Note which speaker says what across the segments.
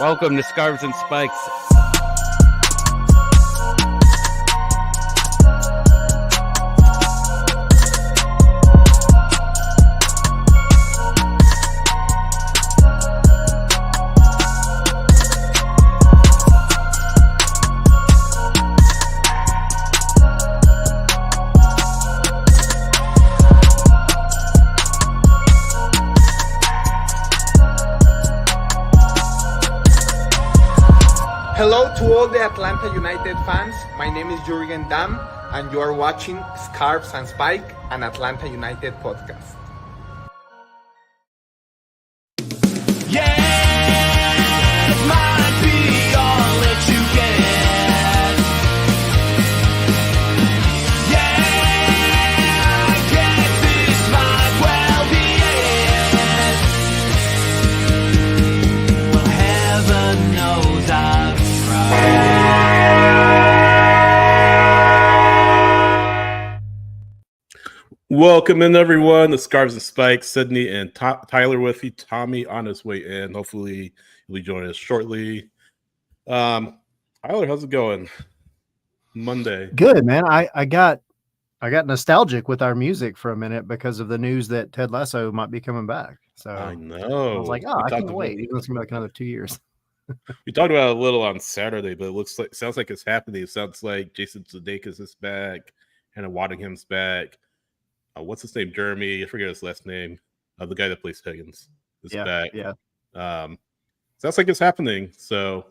Speaker 1: Welcome to Scarves and Spikes.
Speaker 2: Hello to all the Atlanta United fans. My name is Jurgen Damm, and you are watching Scarves and Spike, an Atlanta United podcast.
Speaker 3: Welcome in, everyone, to Scarves and Spikes. Sydney and Tyler with you. Tommy on his way in. Hopefully, he'll be joining us shortly. Tyler, how's it going? Monday.
Speaker 4: Good, man. I got nostalgic with our music for a minute because of the news that Ted Lasso might be coming back. So
Speaker 3: I know.
Speaker 4: I was like, I can't wait. Even though it's gonna be like another 2 years.
Speaker 3: We talked about it a little on Saturday, but it sounds like it's happening. It sounds like Jason Sudeikis is back, Hannah Waddingham's back. What's his name? Jeremy. I forget his last name. The guy that plays Higgins is back.
Speaker 4: Yeah.
Speaker 3: Sounds like it's happening. So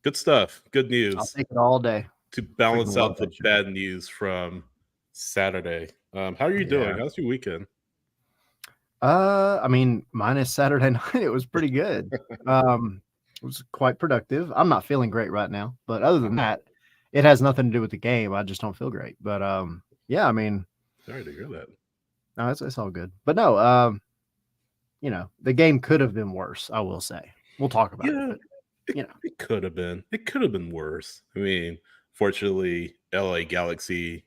Speaker 3: good stuff. Good news.
Speaker 4: I'll take it all day
Speaker 3: to balance out the bad news from Saturday. How are you doing? How's your weekend?
Speaker 4: I mean, minus Saturday night, it was pretty good. It was quite productive. I'm not feeling great right now, but other than that, it has nothing to do with the game. I just don't feel great. But yeah, I mean,
Speaker 3: sorry to hear that.
Speaker 4: No, it's all good. But no, the game could have been worse, I will say. We'll talk about it. But,
Speaker 3: it could have been. It could have been worse. I mean, fortunately, LA Galaxy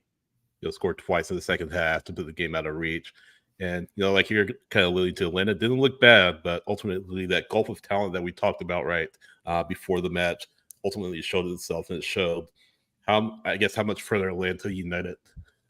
Speaker 3: scored twice in the second half to put the game out of reach. And, like you're kind of alluding to, Atlanta didn't look bad, but ultimately that gulf of talent that we talked about before the match ultimately showed itself, and it showed how much further Atlanta United.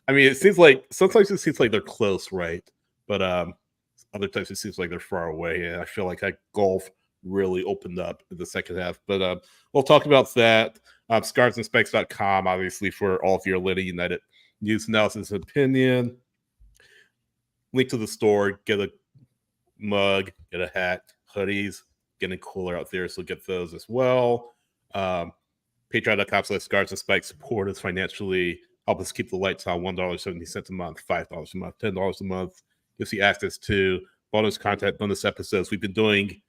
Speaker 3: I mean, it seems like sometimes it seems like they're close, right? But other times it seems like they're far away, and I feel like that gulf really opened up in the second half. But we'll talk about that. ScarvesandSpikes.com, obviously, for all of your Atlanta United news, analysis, and opinion. Link to the store. Get a mug, get a hat, hoodies, getting cooler out there, so get those as well. Patreon.com/ScarvesandSpikes. Support us financially. Help us keep the lights on. $1.70 a month, $5 a month, $10 a month. You'll see access to bonus content, bonus episodes. We've been doing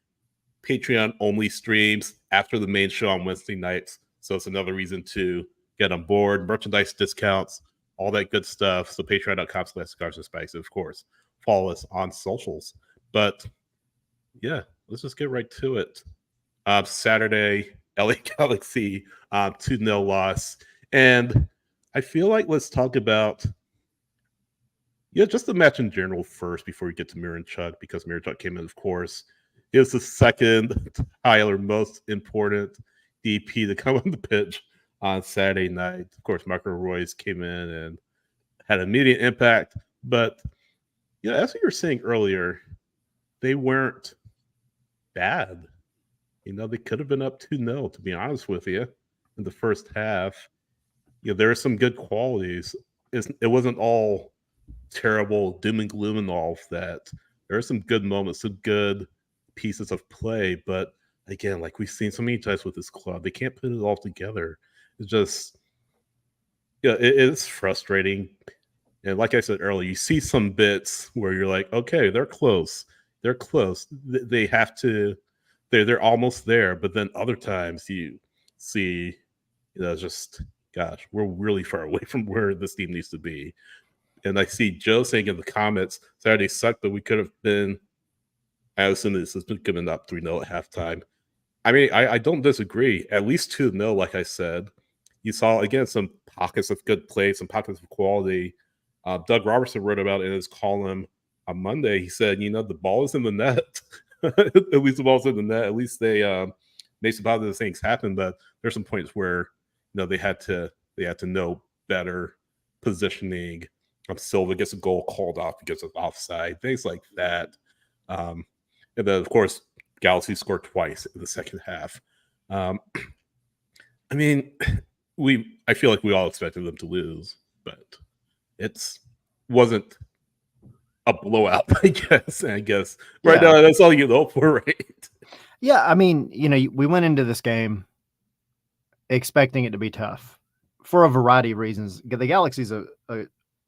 Speaker 3: Patreon-only streams after the main show on Wednesday nights, so it's another reason to get on board. Merchandise discounts, all that good stuff. So patreon.com/ScarvesandSpikes. And of course, follow us on socials. But yeah, let's just get right to it. Saturday, LA Galaxy 2-0 loss. And I feel like let's talk about just the match in general first before we get to Miranchuk, because Miranchuk came in, of course. He was the second, Tyler, most important DP to come on the pitch on Saturday night. Of course, Marco Royce came in and had immediate impact. But, as we were saying earlier, they weren't bad. They could have been up 2-0, to be honest with you, in the first half. There are some good qualities. It wasn't all terrible doom and gloom and all of that. There are some good moments, some good pieces of play. But again, like we've seen so many times with this club, they can't put it all together. It's just, it is frustrating. And like I said earlier, you see some bits where you're like, okay, they're close. They're close. They have to, they're almost there. But then other times you see, just, gosh, we're really far away from where this team needs to be. And I see Joe saying in the comments, Saturday sucked, but we could have been, I assume this has been given up 3-0 at halftime. I mean, I don't disagree. At least 2-0, like I said. You saw, again, some pockets of good play, some pockets of quality. Doug Robertson wrote about it in his column on Monday. He said, the ball is in the net. At least the ball's in the net. At least they makes a lot of the things happen, but there's some points where they had to know better positioning. Silva gets a goal called off because of offside, things like that. And then of course Galaxy scored twice in the second half. I mean, I feel like we all expected them to lose, but wasn't a blowout, I guess. Right now that's all you hope for, right?
Speaker 4: Yeah, I mean, we went into this game expecting it to be tough for a variety of reasons. The Galaxy's a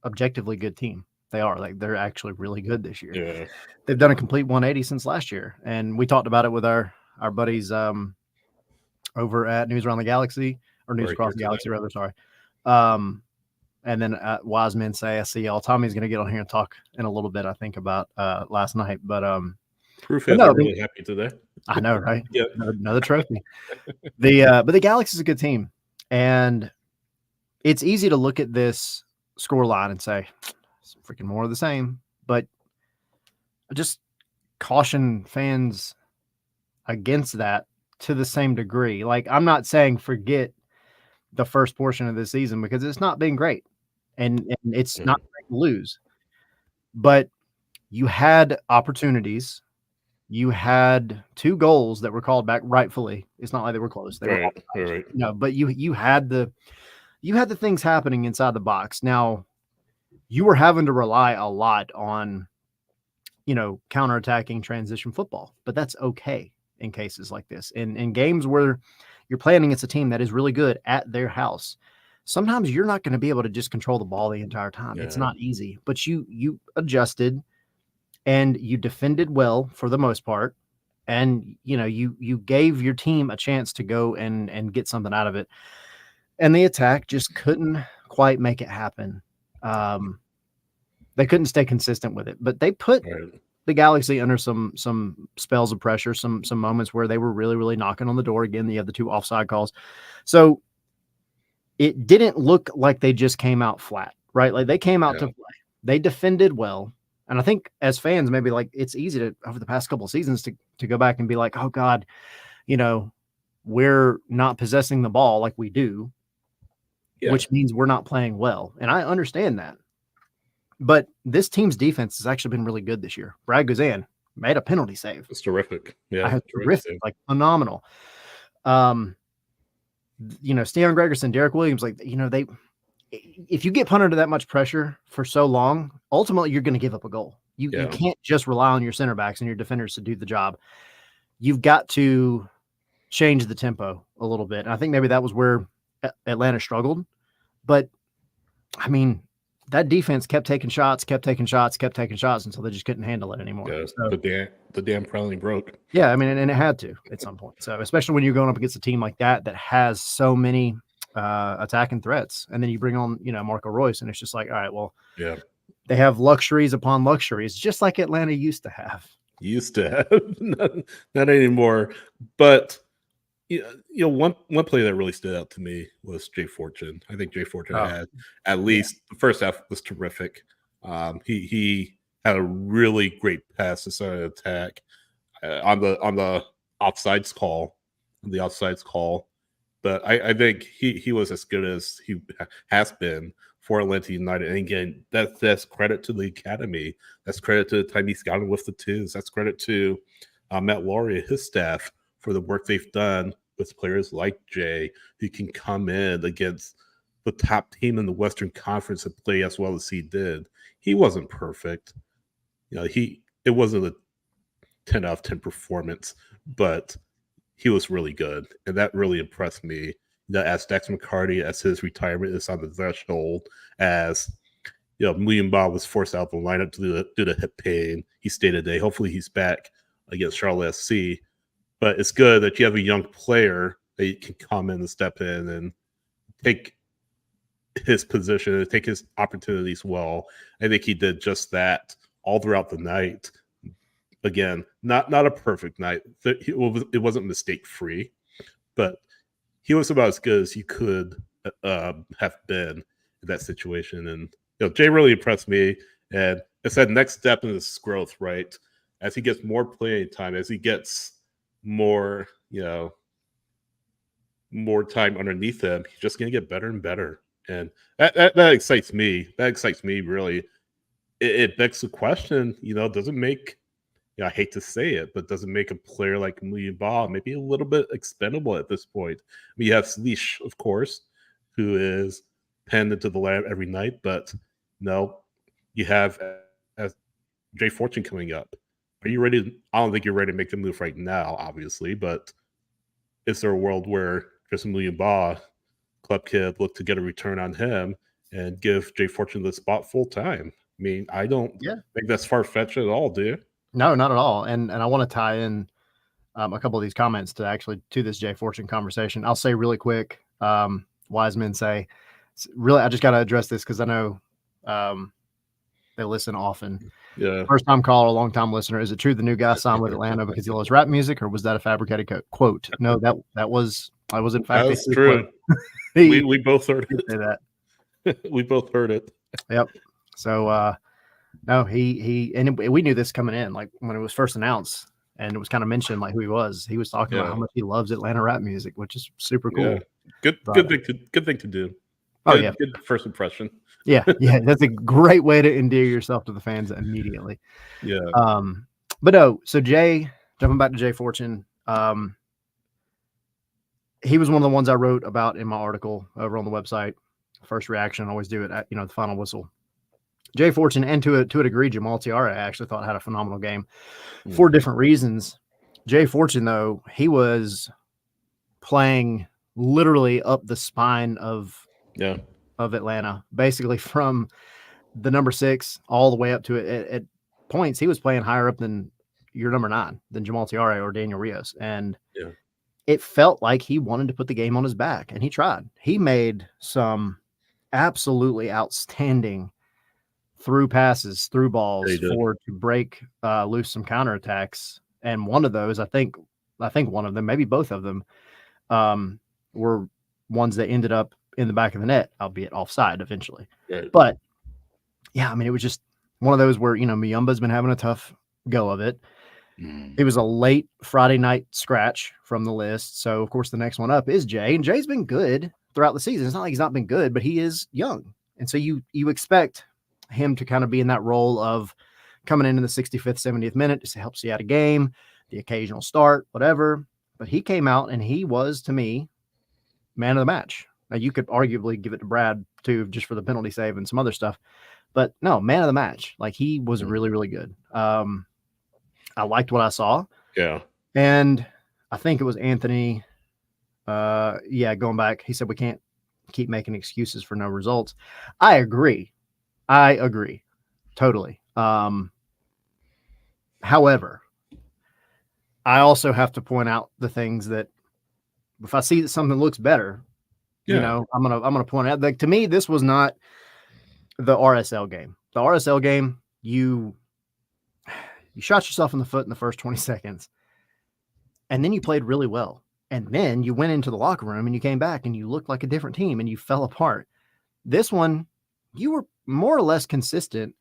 Speaker 4: objectively good team. They are. Like, they're actually really good this year.
Speaker 3: Yeah.
Speaker 4: They've done a complete 180 since last year, and we talked about it with our buddies over at News Around the Galaxy, or News Across the Galaxy, rather. Sorry. And then wise men say, I see y'all. Tommy's going to get on here and talk in a little bit, I think, about last night. But
Speaker 3: Proof is I'm really happy today.
Speaker 4: I know, right?
Speaker 3: Yeah.
Speaker 4: Another trophy. But the Galaxy's a good team, and it's easy to look at this scoreline and say it's freaking more of the same. But I just caution fans against that to the same degree. Like, I'm not saying forget the first portion of the season, because it's not been great, and it's not great to lose. But you had opportunities. You had 2 goals that were called back rightfully. It's not like they were close. They were
Speaker 3: right.
Speaker 4: No, but you had the things happening inside the box. Now, you were having to rely a lot on, counterattacking transition football, but that's okay in cases like this. In games where you're playing against a team that is really good at their house, sometimes you're not going to be able to just control the ball the entire time. Yeah. It's not easy, but you adjusted and you defended well for the most part. And, you gave your team a chance to go and get something out of it. And the attack just couldn't quite make it happen. They couldn't stay consistent with it, but they put the Galaxy under some spells of pressure, some moments where they were really, really knocking on the door. Again, you have the 2 offside calls. So it didn't look like they just came out flat, right? Like, they came out to play. They defended well. And I think as fans, maybe, like, it's easy to, over the past couple of seasons, to go back and be like, oh God, we're not possessing the ball like we do, which means we're not playing well. And I understand that. But this team's defense has actually been really good this year. Brad Guzan made a penalty save.
Speaker 3: It's terrific. Yeah.
Speaker 4: Terrific, like phenomenal. Steon Gregerson, Derek Williams, like, if you get put under that much pressure for so long, ultimately you're going to give up a goal. You can't just rely on your center backs and your defenders to do the job. You've got to change the tempo a little bit. And I think maybe that was where Atlanta struggled. But, I mean, that defense kept taking shots until they just couldn't handle it anymore.
Speaker 3: Yeah, so, the damn finally broke.
Speaker 4: Yeah, I mean, and it had to at some point. So, especially when you're going up against a team like that has so many attacking threats, and then you bring on, Marco Reus, and it's just like, all right, well, they have luxuries upon luxuries, just like Atlanta used to have.
Speaker 3: Not anymore. But one play that really stood out to me was Jay Fortune. I think Jay Fortune had at least the first half was terrific. He had a really great pass to start an attack on the offsides call. But I think he was as good as he has been for Atlanta United. And again, that's credit to the academy. That's credit to the time he's gotten with the twos. That's credit to Matt Laurie and his staff for the work they've done with players like Jay, who can come in against the top team in the Western Conference and play as well as he did. He wasn't perfect. It wasn't a 10 out of 10 performance, but he was really good. And that really impressed me. As Dax McCarty, as his retirement is on the threshold, as Muyumba was forced out of the lineup due to hip pain. He stayed a day. Hopefully he's back against Charlotte SC. But it's good that you have a young player that you can come in and step in and take his position and take his opportunities well. I think he did just that all throughout the night. Again, not a perfect night. It wasn't mistake-free, but he was about as good as he could have been in that situation. And Jay really impressed me. And it's that next step in his growth, right? As he gets more playing time, as he gets more, more time underneath him, he's just going to get better and better. And that excites me. That excites me, really. It begs the question, does it make, I hate to say it, but does it make a player like Muyimba maybe a little bit expendable at this point? I mean, you have Slish, of course, who is penned into the lamp every night, but no, you have Jay Fortune coming up. Are you ready? I don't think you're ready to make the move right now, obviously, but is there a world where Tristan Muyimba, club kid, look to get a return on him and give Jay Fortune the spot full time? I mean, I don't think that's far-fetched at all, do you?
Speaker 4: No, not at all. And I want to tie in a couple of these comments to this Jay Fortune conversation. I'll say really quick, wise men say, really, I just got to address this because I know they listen often.
Speaker 3: Yeah.
Speaker 4: First time caller, long time listener. Is it true the new guy signed with Atlanta because he loves rap music, or was that a fabricated quote? No, that was in fact
Speaker 3: that's true. we both heard it.
Speaker 4: Say that.
Speaker 3: We both heard it.
Speaker 4: Yep. So no, he and we knew this coming in, like when it was first announced, and it was kind of mentioned like who he was. He was talking about how much he loves Atlanta rap music, which is super cool.
Speaker 3: Yeah. Good thing to do. Good first impression.
Speaker 4: Yeah, that's a great way to endear yourself to the fans immediately.
Speaker 3: Yeah.
Speaker 4: But no, so Jay, jumping back to Jay Fortune, he was one of the ones I wrote about in my article over on the website. First reaction, always do it at the final whistle. Jay Fortune, and to a degree, Jamal Tiara, I actually thought had a phenomenal game for different reasons. Jay Fortune, though, he was playing literally up the spine of Atlanta, basically from the number 6 all the way up to it. At points, he was playing higher up than your number 9, than Jamal Tiara or Daniel Rios. And it felt like he wanted to put the game on his back, and he tried. He made some absolutely outstanding through passes, through balls to break loose some counterattacks. And one of those, I think one of them, maybe both of them, were ones that ended up in the back of the net, albeit offside eventually.
Speaker 3: Right.
Speaker 4: But yeah, I mean, it was just one of those where, Muyumba's been having a tough go of it. It was a late Friday night scratch from the list. So of course the next one up is Jay, and Jay's been good throughout the season. It's not like he's not been good, but he is young. And so you expect him to kind of be in that role of coming in the 65th, 70th minute, just helps you out a game, the occasional start, whatever. But he came out and he was, to me, man of the match. Now you could arguably give it to Brad too, just for the penalty save and some other stuff, but no, man of the match. Like he was really, really good. I liked what I saw.
Speaker 3: Yeah.
Speaker 4: And I think it was Anthony. Going back, he said, we can't keep making excuses for no results. I agree. Totally. However, I also have to point out the things that if I see that something looks better, I'm gonna point out. Like, to me, this was not the RSL game. The RSL game, you shot yourself in the foot in the first 20 seconds, and then you played really well. And then you went into the locker room and you came back and you looked like a different team and you fell apart. This one, you were more or less consistent,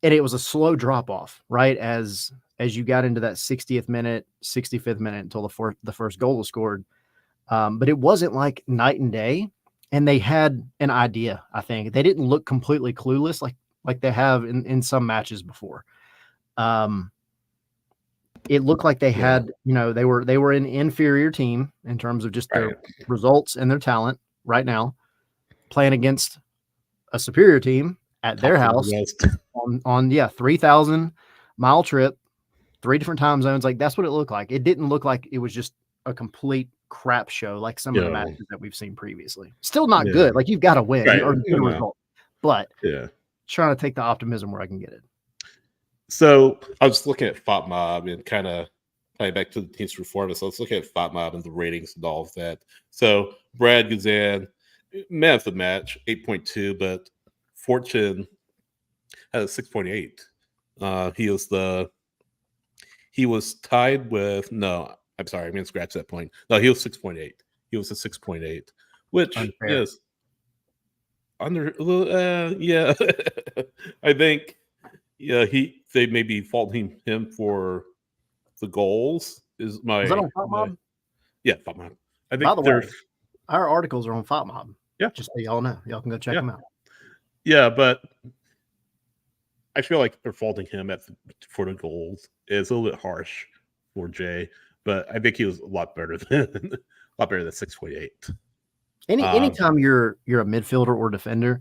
Speaker 4: and it was a slow drop off, right? As you got into that 60th minute, 65th minute until the first goal was scored. But it wasn't like night and day, and they had an idea. I think they didn't look completely clueless like they have in some matches before. It looked like they had, they were an inferior team in terms of just their results and their talent right now, playing against a superior team at their house on 3,000 mile trip, 3 different time zones. Like, that's what it looked like. It didn't look like it was just a complete crap show like some of the matches that we've seen previously. Still not good. Like, you've got to win or get a result. But trying to take the optimism where I can get it.
Speaker 3: So I was looking at FOTMob and kind of playing back to the team's performance. So let's look at FOTMob and the ratings and all of that. So Brad Guzan, man of the match, 8.2, but Fortune had a 6.8. He was tied with I'm sorry, I'm gonna scratch that point. No, he was 6.8. He was a 6.8, which is under a little. I think they may be faulting him for the goals. Is that on FOTMob? Yeah, FOTMob. I think
Speaker 4: Our articles are on Fight Mob.
Speaker 3: Yeah.
Speaker 4: Just so y'all know. Y'all can go check them out.
Speaker 3: Yeah, but I feel like they're faulting him for the goals. It's a little bit harsh for Jay, but I think he was a lot better than 6.8.
Speaker 4: Anytime you're a midfielder or defender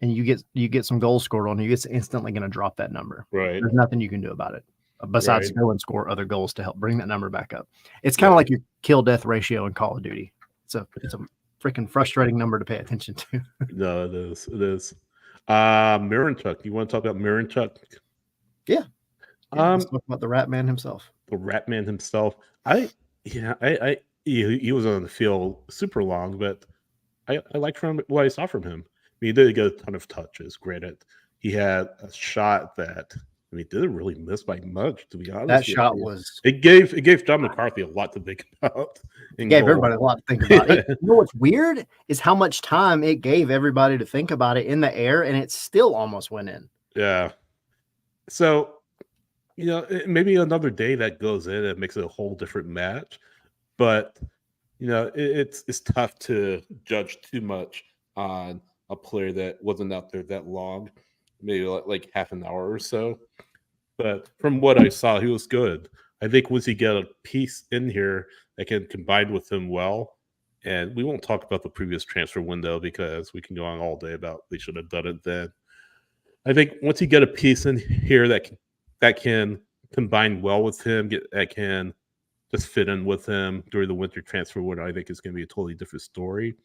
Speaker 4: and you get some goals scored on you, it's instantly going to drop that number.
Speaker 3: Right.
Speaker 4: There's nothing you can do about it besides go and score other goals to help bring that number back up. It's kind of like your kill death ratio in Call of Duty. It's a freaking frustrating number to pay attention to.
Speaker 3: No, it is. It is. Miranchuk. You want to talk about Miranchuk?
Speaker 4: Yeah. Let's talk about the Rat Man himself.
Speaker 3: The Rat Man himself. He was on the field super long, but I liked what I saw from him. I mean, he did get a ton of touches. Granted, he had a shot that didn't really miss by much, to be honest.
Speaker 4: That shot was
Speaker 3: it gave John McCarthy a lot to think about.
Speaker 4: It gave everybody a lot to think about. You know what's weird is how much time it gave everybody to think about it in the air, and it still almost went in.
Speaker 3: Yeah. So, maybe another day that goes in, it makes it a whole different match. But it's tough to judge too much on a player that wasn't out there that long, maybe like half an hour or so. But from what I saw, he was good. I think once you get a piece in here that can combine with him well, and we won't talk about the previous transfer window because we can go on all day about they should have done it then. I think once you get a piece in here that can combine well with him, that can just fit in with him during the winter transfer window, I think it's going to be a totally different story.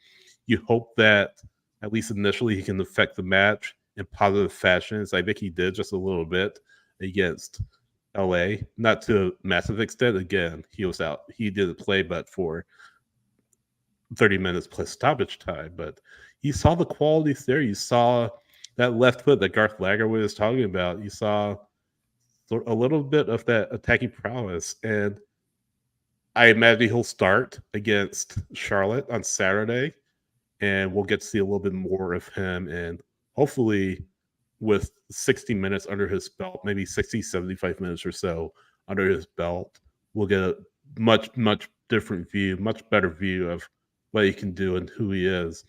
Speaker 3: You hope that at least initially he can affect the match in positive fashions. I think he did just a little bit against LA, not to a massive extent. Again, he was out. He didn't play but for 30 minutes plus stoppage time. But you saw the qualities there. You saw that left foot that Garth Lager was talking about. You saw a little bit of that attacking prowess. And I imagine he'll start against Charlotte on Saturday. And we'll get to see a little bit more of him. And hopefully with 60 minutes under his belt, maybe 60, 75 minutes or so under his belt, we'll get a much, much different view, much better view of what he can do and who he is.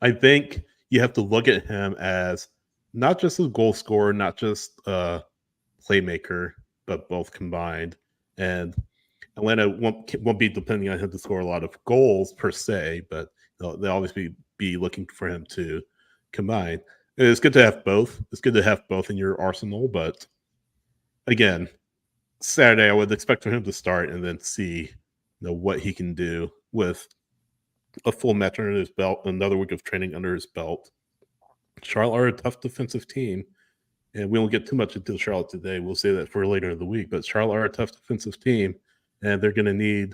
Speaker 3: I think you have to look at him as not just a goal scorer, not just a playmaker, but both combined. And Atlanta won't be depending on him to score a lot of goals per se, but they'll always be looking for him to combine. It's good to have both. It's good to have both in your arsenal, but again, Saturday I would expect for him to start and then see what he can do with a full match under his belt, another week of training under his belt. Charlotte are a tough defensive team, and we won't get too much into Charlotte today. We'll say that for later in the week, but Charlotte are a tough defensive team, and they're going to need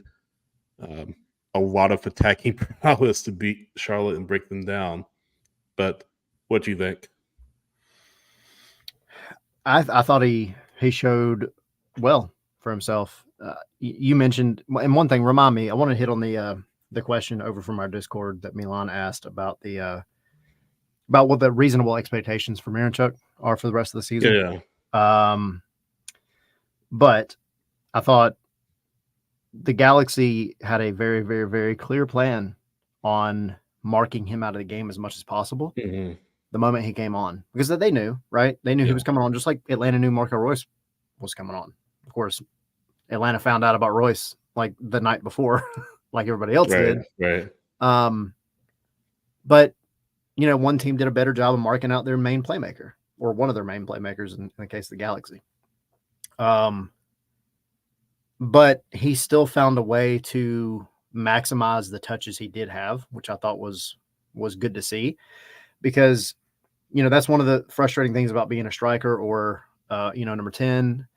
Speaker 3: a lot of attacking prowess to beat Charlotte and break them down. But what do you think?
Speaker 4: I thought he showed well for himself. You mentioned, and one thing, remind me, I want to hit on the question over from our Discord that Milan asked about about what the reasonable expectations for Miranchuk are for the rest of the season.
Speaker 3: Yeah.
Speaker 4: But I thought the Galaxy had a very, very, very clear plan on marking him out of the game as much as possible the moment he came on, because they knew, right? They knew he was coming on, just like Atlanta knew Marco Royce was coming on. Of course, Atlanta found out about Royce like the night before, like everybody else did.
Speaker 3: Right.
Speaker 4: But one team did a better job of marking out their main playmaker, or one of their main playmakers in the case of the Galaxy. But he still found a way to maximize the touches he did have, which I thought was good to see, because that's one of the frustrating things about being a striker or number 10.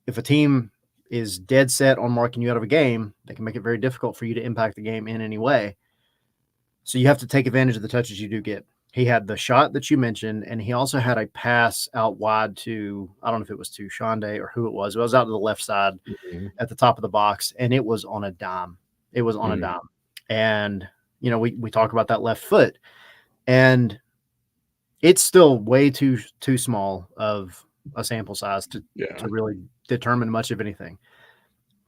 Speaker 4: If a team is dead set on marking you out of a game, they can make it very difficult for you to impact the game in any way. So you have to take advantage of the touches you do get. He had the shot that you mentioned, and he also had a pass out wide to, I don't know if it was to Shande or who it was. It was out to the left side at the top of the box, and it was on a dime. It was on a dime. And, we talk about that left foot, and it's still way too small of a sample size to really determine much of anything.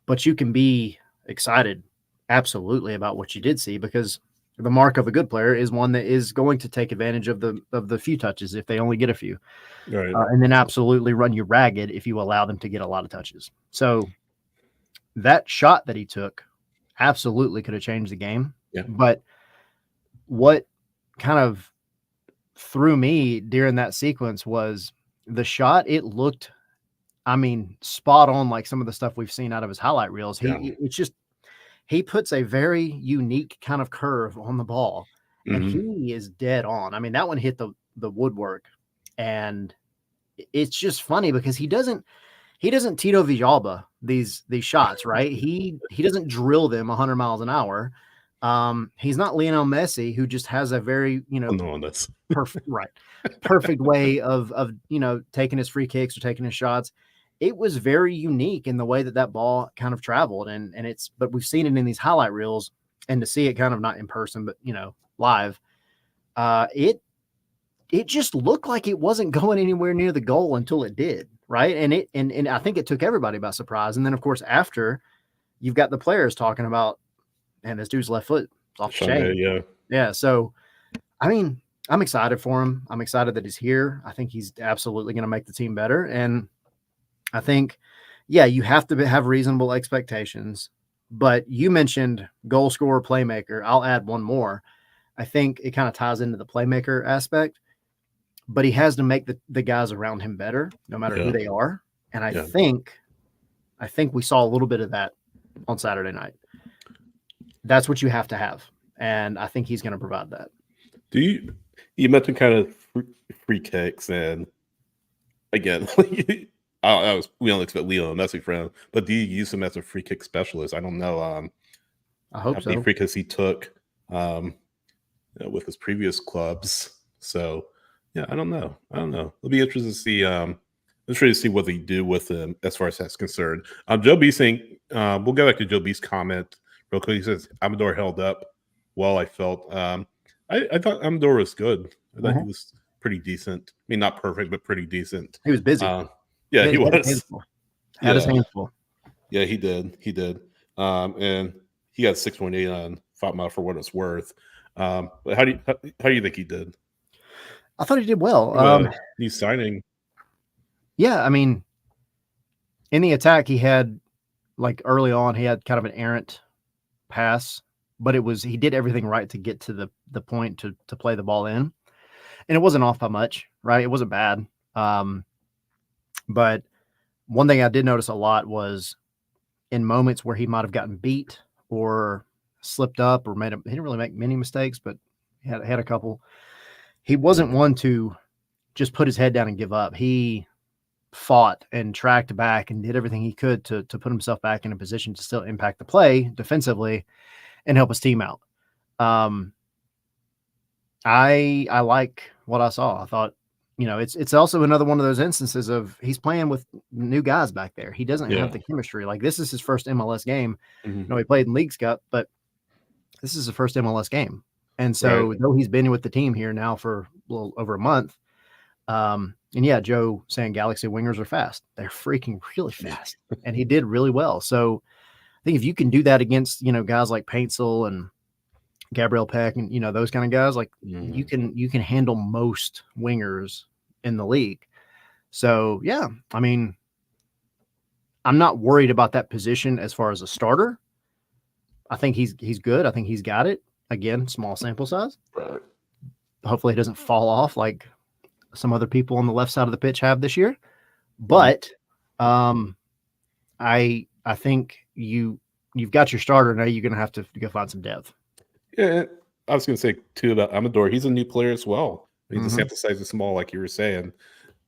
Speaker 4: But you can be excited absolutely about what you did see, because the mark of a good player is one that is going to take advantage of the few touches if they only get a few,
Speaker 3: Right.
Speaker 4: and then absolutely run you ragged if you allow them to get a lot of touches. So that shot that he took absolutely could have changed the game.
Speaker 3: Yeah.
Speaker 4: But what kind of threw me during that sequence was the shot. It looked, I mean, spot on, like some of the stuff we've seen out of his highlight reels. It's just, he puts a very unique kind of curve on the ball, and he is dead on. I mean, that one hit the woodwork, and it's just funny because he doesn't Tito Villalba these shots, right? He doesn't drill them 100 miles an hour. He's not Lionel Messi, who just has a very, perfect way of taking his free kicks or taking his shots. It was very unique in the way that ball kind of traveled, but we've seen it in these highlight reels, and to see it kind of not in person, but live, it just looked like it wasn't going anywhere near the goal until it did, right? And I think it took everybody by surprise. And then of course after, you've got the players talking about, and this dude's left foot is off the chain. Yeah. So I mean, I'm excited for him. I'm excited that he's here. I think he's absolutely going to make the team better. And I think, you have to have reasonable expectations. But you mentioned goal scorer, playmaker. I'll add one more. I think it kind of ties into the playmaker aspect, but he has to make the guys around him better, no matter who they are. And I think we saw a little bit of that on Saturday night. That's what you have to have. And I think he's going to provide that.
Speaker 3: You mentioned kind of free kicks, and again, we don't expect Leo Messi for him, but do you use him as a free kick specialist? I don't know.
Speaker 4: I hope so.
Speaker 3: How many free kicks he took with his previous clubs. So I don't know. It'll be interesting to see. Interesting to see what they do with him as far as that's concerned. Joe B saying, we'll go back to Joe B's comment real quick. He says Amador held up well. I felt. I thought Amador was good. I thought he was pretty decent. I mean, not perfect, but pretty decent.
Speaker 4: He was busy.
Speaker 3: He was.
Speaker 4: Had his hands full.
Speaker 3: Yeah, he did. And he got 6.8 on FOTMA for what it's worth. But how do you think he did?
Speaker 4: I thought he did well.
Speaker 3: He's signing.
Speaker 4: Yeah, I mean, in the attack, he had, like, early on, he had kind of an errant pass, but he did everything right to get to the point to play the ball in. And it wasn't off by much, right? It wasn't bad. But one thing I did notice a lot was in moments where he might have gotten beat or slipped up or he didn't really make many mistakes, but he had a couple. He wasn't one to just put his head down and give up. He fought and tracked back and did everything he could to put himself back in a position to still impact the play defensively and help his team out. I like what I saw. I thought, it's also another one of those instances of he's playing with new guys back there. He doesn't have the chemistry. Like, this is his first MLS game. He played in Leagues Cup, but this is his first MLS game. And so though he's been with the team here now for a little over a month, and Joe saying Galaxy wingers are fast. They're freaking really fast. And he did really well. So I think if you can do that against, guys like Paintsel and Gabriel Peck and, those kind of guys, like you can handle most wingers in the league. So, I mean, I'm not worried about that position as far as a starter. I think he's good. I think he's got it. Again, small sample size.
Speaker 3: Right.
Speaker 4: Hopefully it doesn't fall off like some other people on the left side of the pitch have this year. But I think you've got your starter. Now you're going to have to go find some depth.
Speaker 3: Yeah, I was going to say too about Amador. He's a new player as well. The sample size is small, like you were saying.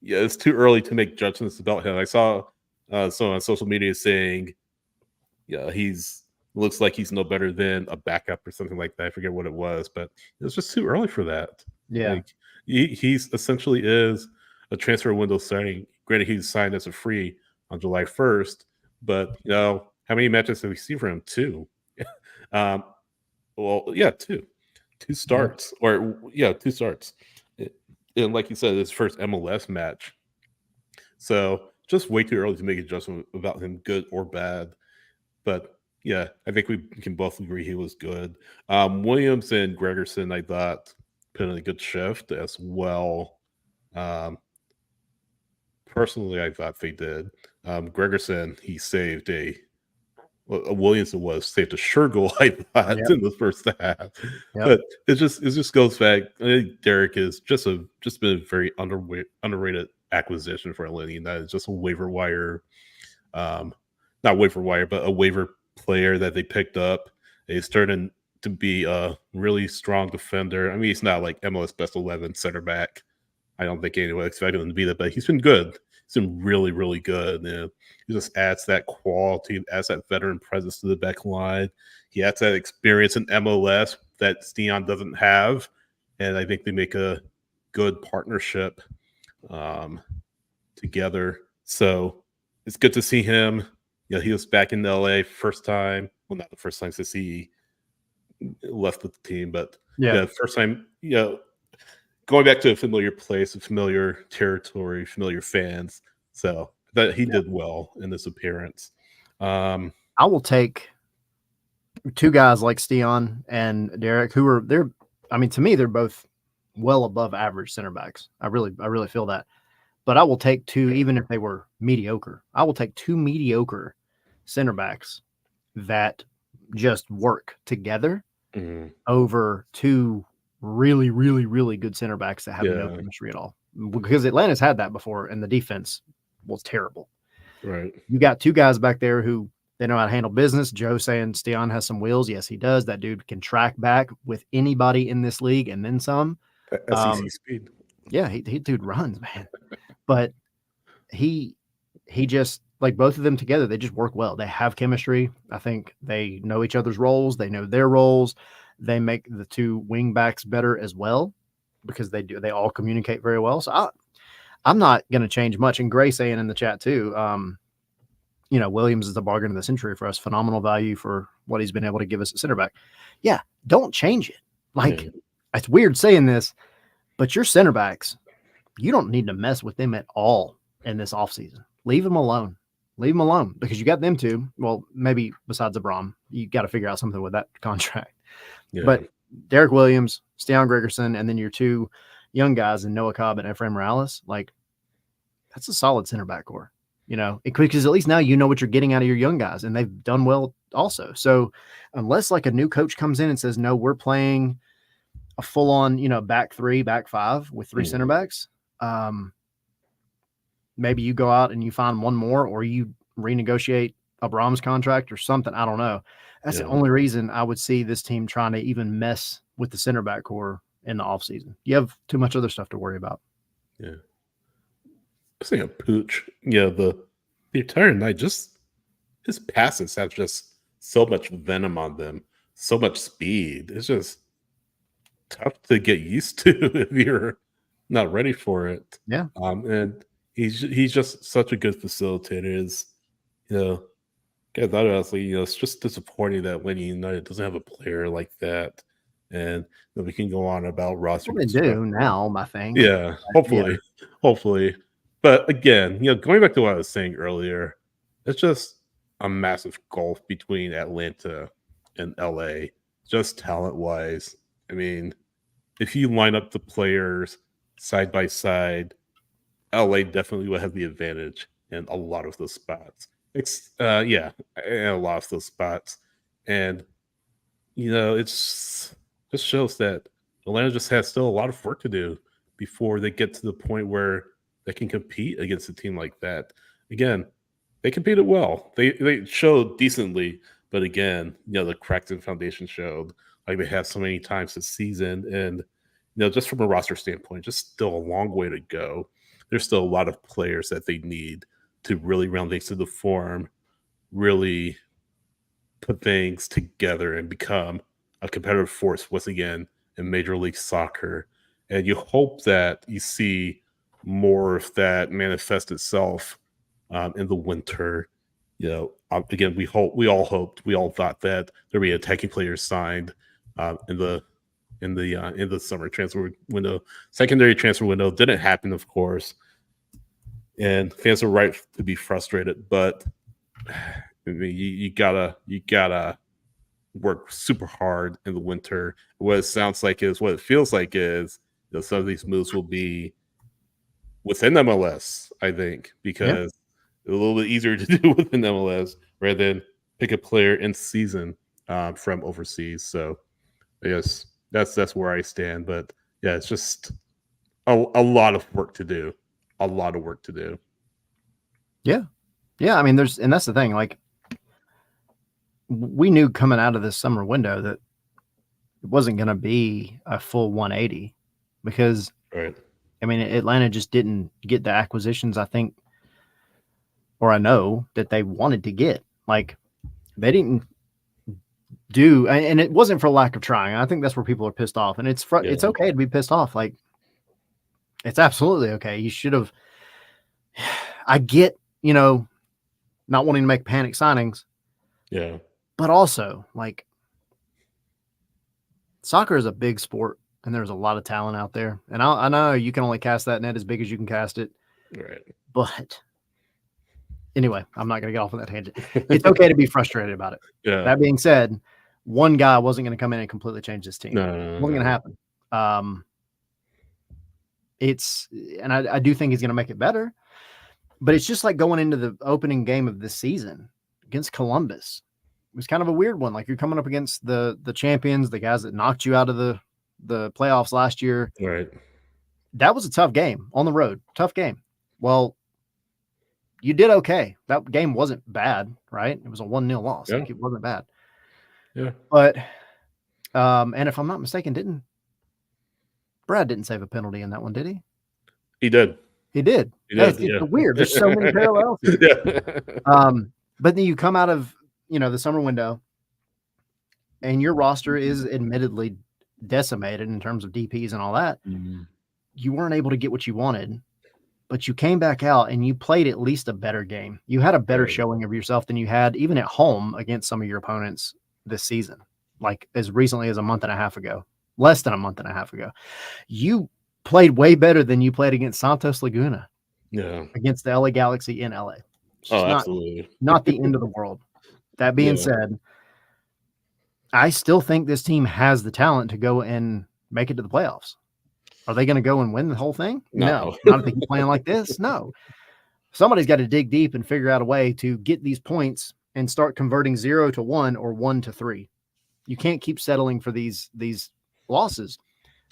Speaker 3: Yeah, it's too early to make judgments about him. I saw someone on social media saying, looks like he's no better than a backup or something like that. I forget what it was, but it's just too early for that.
Speaker 4: Yeah,
Speaker 3: like, he's essentially is a transfer window signing. Granted, he's signed as a free on July 1st, but how many matches have we seen from him? 2. Two starts, two starts. And like you said, his first MLS match. So just way too early to make a judgment about him, good or bad. But Yeah, I think we can both agree he was good. Williams and Gregerson, I thought, put in a good shift as well. Personally, I thought they did. Gregerson, he saved Williamson saved a sure goal, I thought,
Speaker 4: Yep.
Speaker 3: in the first half.
Speaker 4: Yep.
Speaker 3: But it just goes back. I think Derek is just been a very underrated acquisition for Atlanta United. Just a waiver wire, not waiver wire, but a waiver player that they picked up. He's turning to be a really strong defender. I mean, he's not like MLS best 11 center back. I don't think anyone expected him to be that, but he's been good. He's been really, really good. And he just adds that quality, adds that veteran presence to the back line. He adds that experience in MLS that Stian doesn't have. And I think they make a good partnership together. So it's good to see him. He was back in LA first time. Well, not the first time since he left the team, but first time, going back to a familiar place, a familiar territory, familiar fans. So that he did well in this appearance.
Speaker 4: I will take two guys like Stian and Derek, to me, they're both well above average center backs. I really feel that. But I will take two, even if they were mediocre. I will take two mediocre center backs that just work together over two really, really, really good center backs that have no chemistry at all. Because Atlanta's had that before, and the defense was terrible.
Speaker 3: Right.
Speaker 4: You got two guys back there who they know how to handle business. Joe saying Stian has some wheels. Yes, he does. That dude can track back with anybody in this league and then some.
Speaker 3: SEC speed.
Speaker 4: Yeah, he dude runs, man. But he just, like, both of them together, they just work well. They have chemistry. I think they know each other's roles. They know their roles. They make the two wing backs better as well because they all communicate very well. So I'm not going to change much. And Gray saying in the chat too, Williams is the bargain of the century for us. Phenomenal value for what he's been able to give us at center back. Yeah, don't change it. Like, it's weird saying this, but your center backs, you don't need to mess with them at all in this offseason. Leave them alone. Leave them alone because you got them too. Well, maybe besides Abram, you got to figure out something with that contract. Yeah. But Derek Williams, Stian Gregerson, and then your two young guys in Noah Cobb and Ephraim Morales, like, that's a solid center back core, because at least now you know what you're getting out of your young guys, and they've done well also. So unless like a new coach comes in and says, no, we're playing a full on, back three, back five with three center backs, maybe you go out and you find one more, or you renegotiate Abram's contract or something. I don't know. That's the only reason I would see this team trying to even mess with the center back core in the offseason. You have too much other stuff to worry about.
Speaker 3: Yeah. I was thinking of Pooch. The entire night, just his passes have just so much venom on them, so much speed. It's just tough to get used to if you're not ready for it.
Speaker 4: Yeah.
Speaker 3: And he's just such a good facilitator. I thought honestly, it's just disappointing that Atlanta United doesn't have a player like that. And we can go on about roster.
Speaker 4: Well, they do now, I think.
Speaker 3: Yeah, hopefully. But again, going back to what I was saying earlier, it's just a massive gulf between Atlanta and LA, just talent-wise. I mean, if you line up the players side by side, LA definitely would have the advantage in a lot of those spots. In a lot of those spots. And, it's just shows that Atlanta just has still a lot of work to do before they get to the point where they can compete against a team like that. Again, they competed well. They showed decently, but again, the cracks in foundation showed like they have so many times this season. And, just from a roster standpoint, just still a long way to go. There's still a lot of players that they need to really round things to the form, really put things together and become a competitive force once again in Major League Soccer. And you hope that you see more of that manifest itself in the winter. Again, we all thought that there'd be attacking players signed in the summer transfer window. Secondary transfer window didn't happen, of course. And fans are right to be frustrated, but I mean, you gotta work super hard in the winter. What it sounds like is what it feels like is some of these moves will be within MLS, I think, because it's a little bit easier to do within MLS rather than pick a player in season from overseas. So yes, that's where I stand. But yeah, it's just a lot of work to do. A lot of work to do.
Speaker 4: Yeah. I mean, and that's the thing. Like, we knew coming out of this summer window that it wasn't going to be a full 180 because,
Speaker 3: right.
Speaker 4: I mean, Atlanta just didn't get the acquisitions, I think, or I know that they wanted to get. Like, they didn't do, and it wasn't for lack of trying. I think that's where people are pissed off, and it's okay to be pissed off. Like, it's absolutely okay. You should have. I get, not wanting to make panic signings.
Speaker 3: Yeah.
Speaker 4: But also, like, soccer is a big sport, and there's a lot of talent out there. And I know you can only cast that net as big as you can cast it.
Speaker 3: Right.
Speaker 4: But anyway, I'm not going to get off on that tangent. It's okay to be frustrated about it.
Speaker 3: Yeah.
Speaker 4: That being said, one guy wasn't going to come in and completely change this team.
Speaker 3: No.
Speaker 4: It wasn't going to happen. And I do think he's going to make it better. But it's just like going into the opening game of this season against Columbus. It was kind of a weird one. Like, you're coming up against the champions, the guys that knocked you out of the playoffs last year.
Speaker 3: Right.
Speaker 4: That was a tough game on the road. Tough game. Well, you did okay. That game wasn't bad, right? It was a 1-0 loss.
Speaker 3: Yeah.
Speaker 4: Like, it wasn't bad.
Speaker 3: Yeah.
Speaker 4: But, and if I'm not mistaken, Brad didn't save a penalty in that one, did he?
Speaker 3: He did.
Speaker 4: He did. It's weird. There's so many parallels. But then you come out of, the summer window, and your roster is admittedly decimated in terms of DPs and all that.
Speaker 3: Mm-hmm.
Speaker 4: You weren't able to get what you wanted, but you came back out and you played at least a better game. You had a better showing of yourself than you had even at home against some of your opponents this season, like as recently as a month and a half ago, less than a month and a half ago. You played way better than you played against Santos Laguna.
Speaker 3: Yeah.
Speaker 4: Against the LA Galaxy in LA.
Speaker 3: Absolutely.
Speaker 4: Not the end of the world. That being said, I still think this team has the talent to go and make it to the playoffs. Are they going to go and win the whole thing? No. Not if they keep playing like this. No. Somebody's got to dig deep and figure out a way to get these points and start converting 0 to 1 or 1 to 3. You can't keep settling for these losses.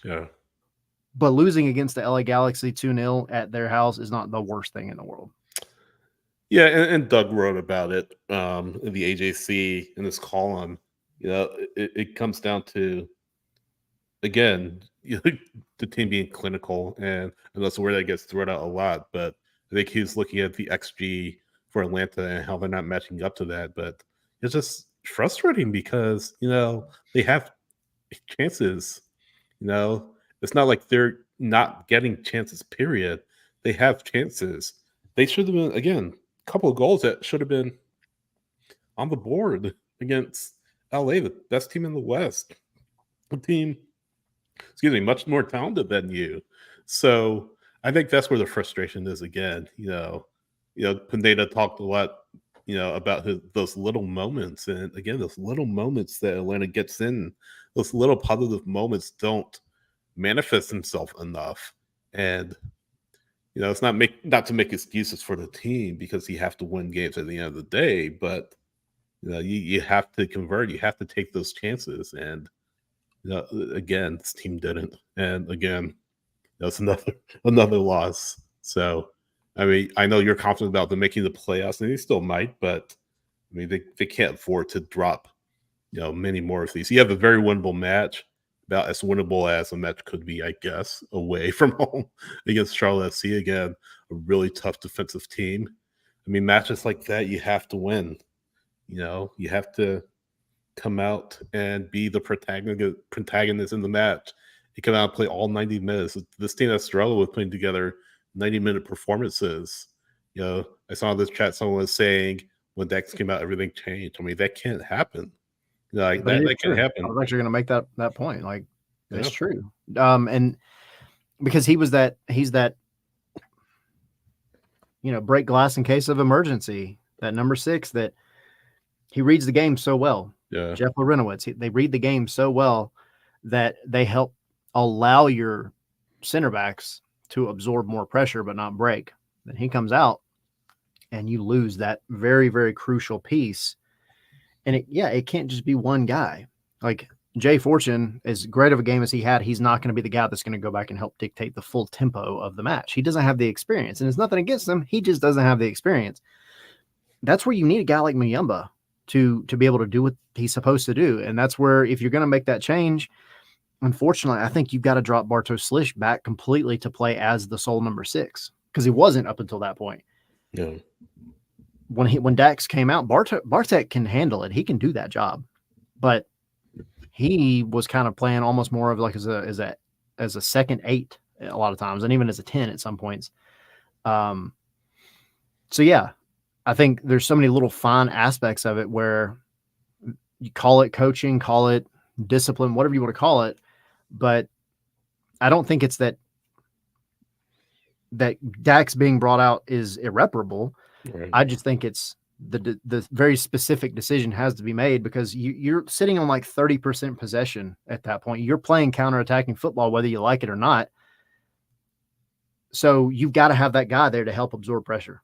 Speaker 3: Yeah.
Speaker 4: But losing against the LA Galaxy 2-0 at their house is not the worst thing in the world.
Speaker 3: Yeah, and Doug wrote about it in the AJC in this column. It comes down to, again, the team being clinical, and that's a word that gets thrown out a lot. But I think he's looking at the XG for Atlanta and how they're not matching up to that. But it's just frustrating because they have chances. It's not like they're not getting chances. Period. They have chances. They should have been, again, a couple of goals that should have been on the board against LA, the best team in the West. A team, much more talented than you. So I think that's where the frustration is again. Pineda talked a lot, about those little moments. And again, those little moments that Atlanta gets in, those little positive moments don't manifest themselves enough. And it's not to make excuses for the team because you have to win games at the end of the day, but you have to convert. You have to take those chances. And again, this team didn't. And again, that's another loss. So, I mean, I know you're confident about them making the playoffs, and they still might, but I mean, they can't afford to drop many more of these. You have a very winnable match. About as winnable as a match could be, I guess, away from home against Charlotte FC. Again, a really tough defensive team. I mean, matches like that, you have to win. You have to come out and be the protagonist in the match. You come out and play all 90 minutes. This team has struggled with putting together 90-minute performances. I saw in this chat someone was saying when Dex came out, everything changed. I mean, that can't happen. That can happen.
Speaker 4: I was actually going to make that point. Like, it's true. And because he's that, break glass in case of emergency, that number 6 that he reads the game so well.
Speaker 3: Yeah.
Speaker 4: Jeff Larentowicz, they read the game so well that they help allow your center backs to absorb more pressure but not break. Then he comes out and you lose that very, very crucial piece. And it can't just be one guy. Like Jay Fortune, as great of a game as he had, he's not going to be the guy that's going to go back and help dictate the full tempo of the match. He doesn't have the experience, and it's nothing against him. He just doesn't have the experience. That's where you need a guy like Muyumba to be able to do what he's supposed to do. And that's where, if you're going to make that change, unfortunately, I think you've got to drop Bartosz Slisz back completely to play as the sole number 6, because he wasn't up until that point.
Speaker 3: Yeah.
Speaker 4: When Dax came out, Bartek can handle it. He can do that job, but he was kind of playing almost more of like as a second 8 a lot of times, and even as a 10 at some points. So yeah, I think there's so many little fine aspects of it where you call it coaching, call it discipline, whatever you want to call it, but I don't think it's that Dax being brought out is irreparable.
Speaker 3: Right.
Speaker 4: I just think it's the very specific decision has to be made, because you're sitting on like 30% possession at that point. You're playing counterattacking football, whether you like it or not. So you've got to have that guy there to help absorb pressure.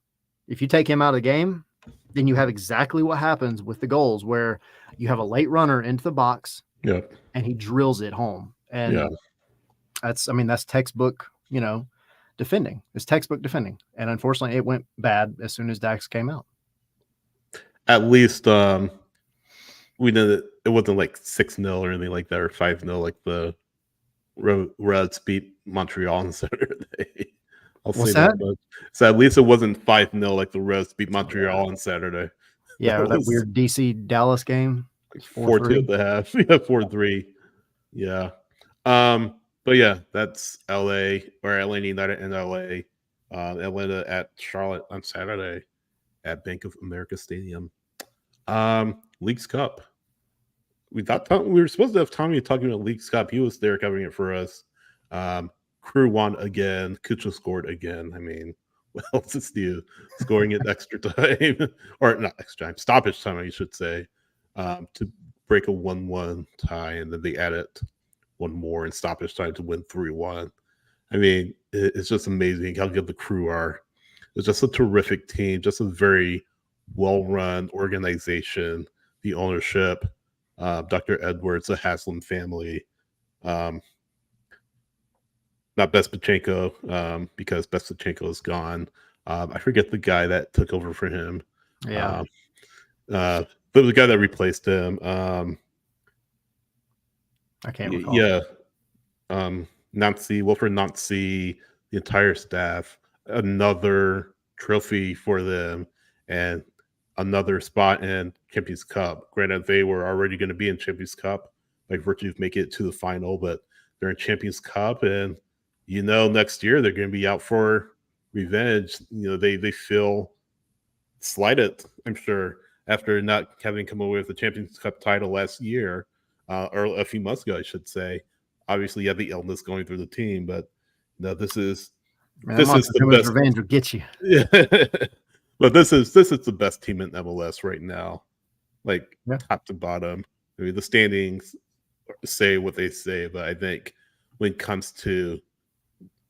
Speaker 4: If you take him out of the game, then you have exactly what happens with the goals, where you have a late runner into the box, and he drills it home. And that's textbook, defending. It's textbook defending. And unfortunately, it went bad as soon as Dax came out.
Speaker 3: At least we know that it wasn't like 6-0 or anything like that, or 5-0 like the Reds beat Montreal on Saturday.
Speaker 4: What's that?
Speaker 3: Much. So at least it wasn't 5-0 like the Reds beat Montreal on Saturday.
Speaker 4: Yeah, that weird DC Dallas game.
Speaker 3: Like 4-2 at the half. Yeah, 4-3. Yeah. But yeah, that's LA or Atlanta United and LA. Atlanta at Charlotte on Saturday at Bank of America Stadium. Leagues Cup. We were supposed to have Tommy talking about Leagues Cup. He was there covering it for us. Crew won again. Kucha scored again. I mean, what else is new? Scoring in extra time, or not extra time, stoppage time, I should say, to break a 1-1 tie, and then they added one more in stoppage time to win 3-1. I mean, it's just amazing how good the Crew are. It's just a terrific team, just a very well-run organization. The ownership, Dr. Edwards, the Haslam family, not Bespachenko, because Bespachenko is gone. I forget the guy that took over for him.
Speaker 4: Yeah.
Speaker 3: But the guy that replaced him.
Speaker 4: I can't recall.
Speaker 3: Yeah. Wilfred Nancy, the entire staff, another trophy for them, and another spot in Champions Cup. Granted, they were already going to be in Champions Cup by virtue of making it to the final, but they're in Champions Cup, and next year they're going to be out for revenge. They feel slighted, I'm sure, after not having come away with the Champions Cup title last year, or a few months ago, I should say. Obviously, you have the illness going through the team, but this is the best.
Speaker 4: Revenge will get you.
Speaker 3: Yeah. But this is the best team in MLS right now, top to bottom. I mean, the standings say what they say, but I think when it comes to,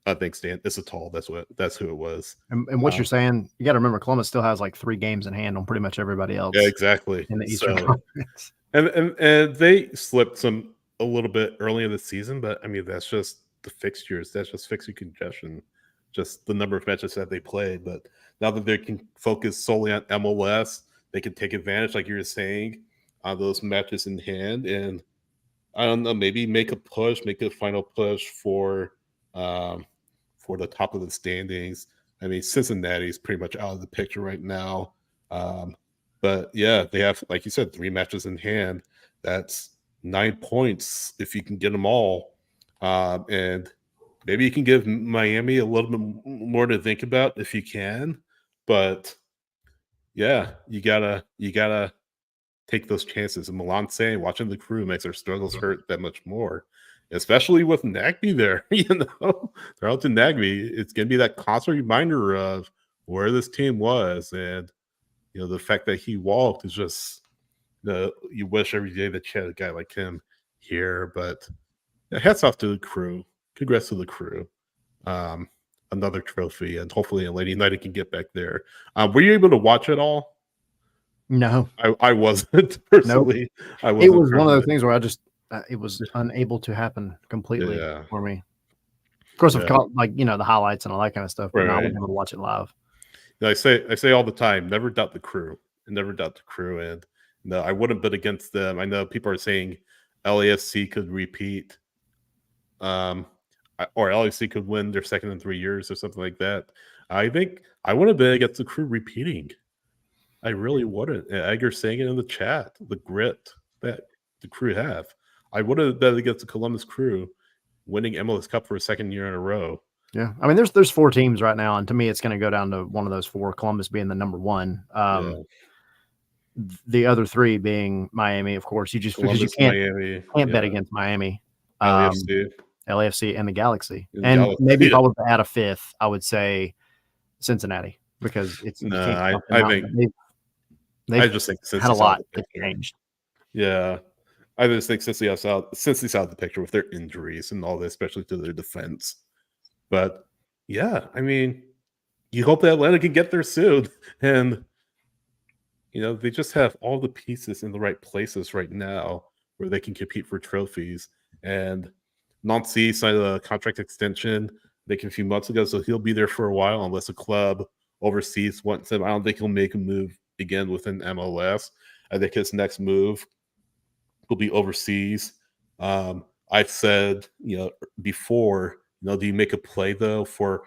Speaker 3: it's a tall. That's who it was.
Speaker 4: And what you're saying, you got to remember, Columbus still has like 3 games in hand on pretty much everybody else.
Speaker 3: Yeah, exactly.
Speaker 4: In the Eastern Conference,
Speaker 3: and they slipped a little bit early in the season, but I mean that's just the fixtures. That's just fixture congestion, just the number of matches that they played. But now that they can focus solely on MLS, they can take advantage, like you were saying, on those matches in hand, and I don't know, maybe make a final push for the top of the standings. I mean, Cincinnati's pretty much out of the picture right now. But yeah, they have, like you said, 3 matches in hand. That's 9 points if you can get them all. And maybe you can give Miami a little bit more to think about if you can. But yeah, you gotta take those chances. And Milan saying watching the Crew makes their struggles hurt that much more, especially with Nagby there. They're out to Nagby. It's gonna be that constant reminder of where this team was, and the fact that he walked is just You wish every day that you had a guy like him here, but hats off to the crew. Congrats to the crew. Another trophy, and hopefully Lady United can get back there. Were you able to watch it all?
Speaker 4: No,
Speaker 3: I wasn't personally. I
Speaker 4: it
Speaker 3: wasn't
Speaker 4: was one of those
Speaker 3: privy.
Speaker 4: things where I just it was unable to happen completely
Speaker 3: Yeah.
Speaker 4: for me. Of course, I've
Speaker 3: Yeah.
Speaker 4: caught the highlights and all that kind of stuff, but no, I
Speaker 3: Right.
Speaker 4: wasn't able to watch it live.
Speaker 3: I say all the time, never doubt the crew. Never doubt the crew. And no, I wouldn't bet against them. I know people are saying LAFC could repeat, or LAFC could win their second in 3 years or something like that. I think I wouldn't bet against the crew repeating. I really wouldn't. Edgar's saying it in the chat, the grit that the crew have. I wouldn't bet against the Columbus Crew winning MLS Cup for a second year in a row.
Speaker 4: Yeah, I mean, there's 4 teams right now, and to me, it's going to go down to one of those 4. Columbus being the number 1. The other 3 being Miami, of course. Because you
Speaker 3: Miami,
Speaker 4: can't bet against Miami,
Speaker 3: LAFC,
Speaker 4: and the Galaxy.
Speaker 3: And
Speaker 4: And
Speaker 3: Galaxy,
Speaker 4: maybe if I was to add a 5th, I would say Cincinnati, because it's
Speaker 3: No,
Speaker 4: you can't
Speaker 3: I
Speaker 4: count them out.
Speaker 3: think-
Speaker 4: They've
Speaker 3: I just think
Speaker 4: had a lot that's changed.
Speaker 3: Yeah, I just think Cincinnati's out of the picture with their injuries and all that, especially to their defense. But yeah, I mean, you hope that Atlanta can get there soon, and they just have all the pieces in the right places right now where they can compete for trophies. And Nancy signed a contract extension a few months ago, so he'll be there for a while unless a club overseas wants him. I don't think he'll make a move again within MLS. I think his next move will be overseas. I've said, before, do you make a play though for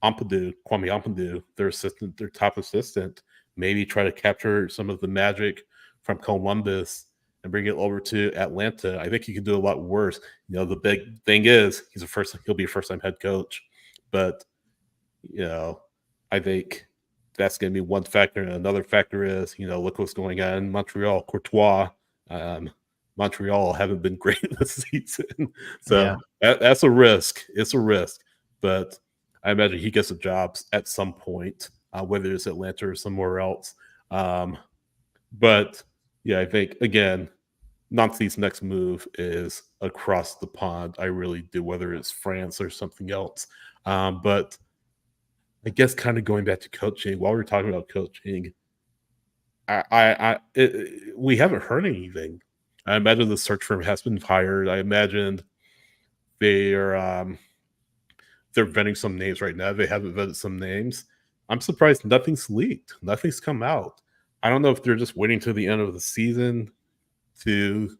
Speaker 3: Kwame Ampadu, their top assistant, maybe try to capture some of the magic from Columbus and bring it over to Atlanta? I think he can do a lot worse. The big thing is he'll be a first-time head coach, but I think that's going to be one factor. And another factor is, look what's going on in Montreal. Courtois, Montreal haven't been great this season. So that's a risk. It's a risk. But I imagine he gets a job at some point, whether it's Atlanta or somewhere else. But yeah, I think, again, Nancy's next move is across the pond. I really do, whether it's France or something else. But I guess kind of going back to coaching, while we're talking about coaching, we haven't heard anything. I imagine the search firm has been hired. I imagine they're vetting some names right now. They haven't vetted some names. I'm surprised nothing's leaked. Nothing's come out. I don't know if they're just waiting till the end of the season to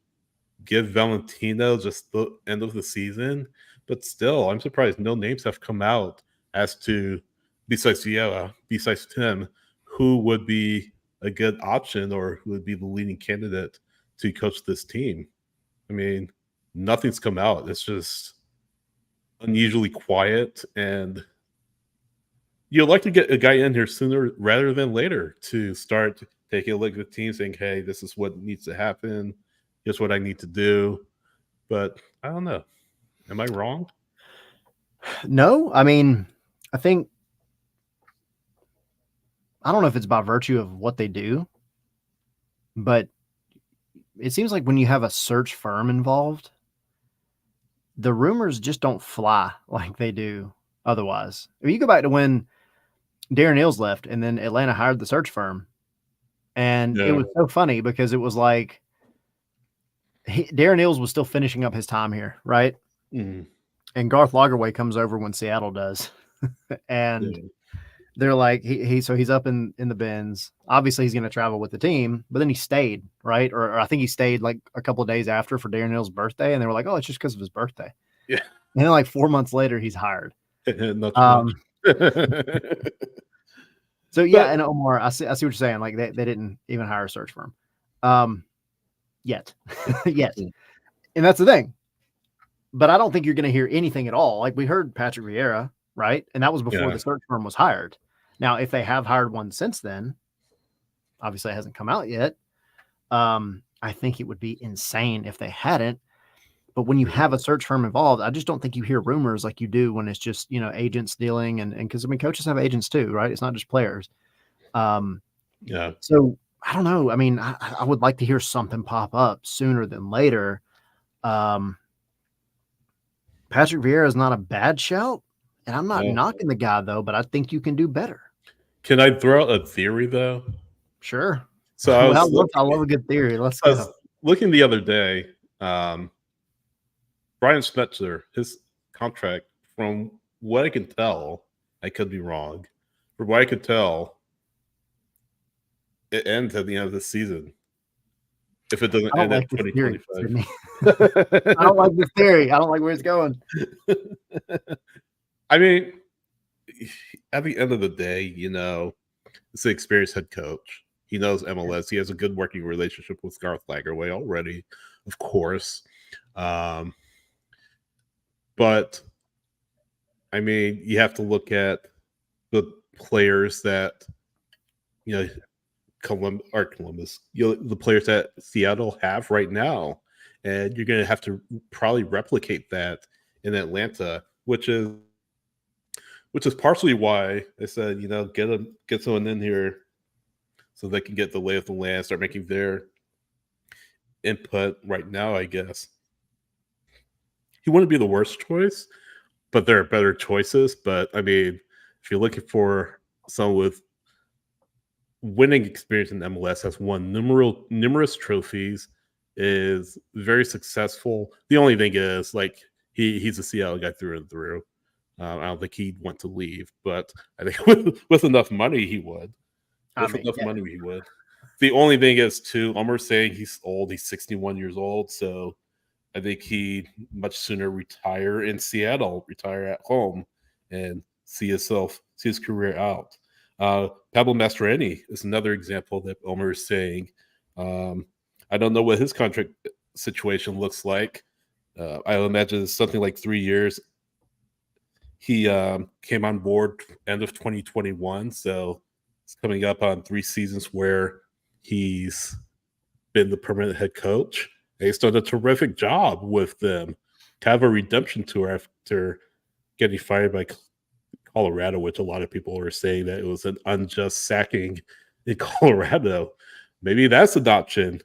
Speaker 3: give Valentino just the end of the season. But still, I'm surprised no names have come out as to, besides Vieira, besides Tim, who would be a good option or who would be the leading candidate to coach this team. I mean, nothing's come out. It's just unusually quiet, and you'd like to get a guy in here sooner rather than later to start taking a look at the team, saying, hey, this is what needs to happen. Here's what I need to do. But I don't know. Am I wrong?
Speaker 4: No, I mean, I don't know if it's by virtue of what they do, but it seems like when you have a search firm involved, the rumors just don't fly like they do otherwise. If you go back to when Darren Eales left and then Atlanta hired the search firm, and it was so funny because it was like Darren Eales was still finishing up his time here, right?
Speaker 3: Mm.
Speaker 4: And Garth Lagerwey comes over when Seattle does. And they're like, he's up in the bins. Obviously, he's going to travel with the team, but then he stayed, right? Or I think he stayed like a couple of days after for Darren Eales' birthday, and they were like, oh, it's just because of his birthday.
Speaker 3: Yeah.
Speaker 4: And then like 4 months later, he's hired. So yeah, and Omar, I see what you're saying. Like they didn't even hire a search firm yet. And that's the thing. But I don't think you're going to hear anything at all. Like we heard Patrick Vieira, right? And that was before the search firm was hired. Now, if they have hired one since then, obviously it hasn't come out yet. I think it would be insane if they hadn't. But when you have a search firm involved, I just don't think you hear rumors like you do when it's just, agents dealing. And because, coaches have agents too, right? It's not just players. So I don't know. I mean, I would like to hear something pop up sooner than later. Patrick Vieira is not a bad shout, and I'm not knocking the guy though, but I think you can do better.
Speaker 3: Can I throw out a theory though?
Speaker 4: Sure.
Speaker 3: So I
Speaker 4: love a good theory. Let's
Speaker 3: I
Speaker 4: go.
Speaker 3: was looking the other day. Brian Schmetzer, his contract, from what I can tell, I could be wrong. From what I could tell, it ends at the end of the season. If it doesn't end at 2025.
Speaker 4: I don't like this theory. I don't like where it's going.
Speaker 3: I mean, at the end of the day, it's an experienced head coach. He knows MLS. He has a good working relationship with Garth Lagerwey already, of course. But, I mean, you have to look at the players that, Columbus, the players that Seattle have right now. And you're going to have to probably replicate that in Atlanta, which is partially why I said, get someone in here so they can get the lay of the land, start making their input right now, I guess. He wouldn't be the worst choice, but there are better choices. But, I mean, if you're looking for someone with winning experience in MLS, has won numerous trophies, is very successful. The only thing is, like, he's a Seattle guy through and through. I don't think he'd want to leave, but I think with enough money, he would. Money, he would. The only thing is, too, Omar's saying he's old. He's 61 years old, so I think he'd much sooner retire in Seattle, retire at home, and see his career out. Pablo Mastroeni is another example that Omar is saying. I don't know what his contract situation looks like. I imagine it's something like 3 years. He came on board end of 2021, so it's coming up on 3 seasons where he's been the permanent head coach. And he's done a terrific job with them. Kind of a redemption tour after getting fired by Colorado, which a lot of people are saying that it was an unjust sacking in Colorado. Maybe that's an option.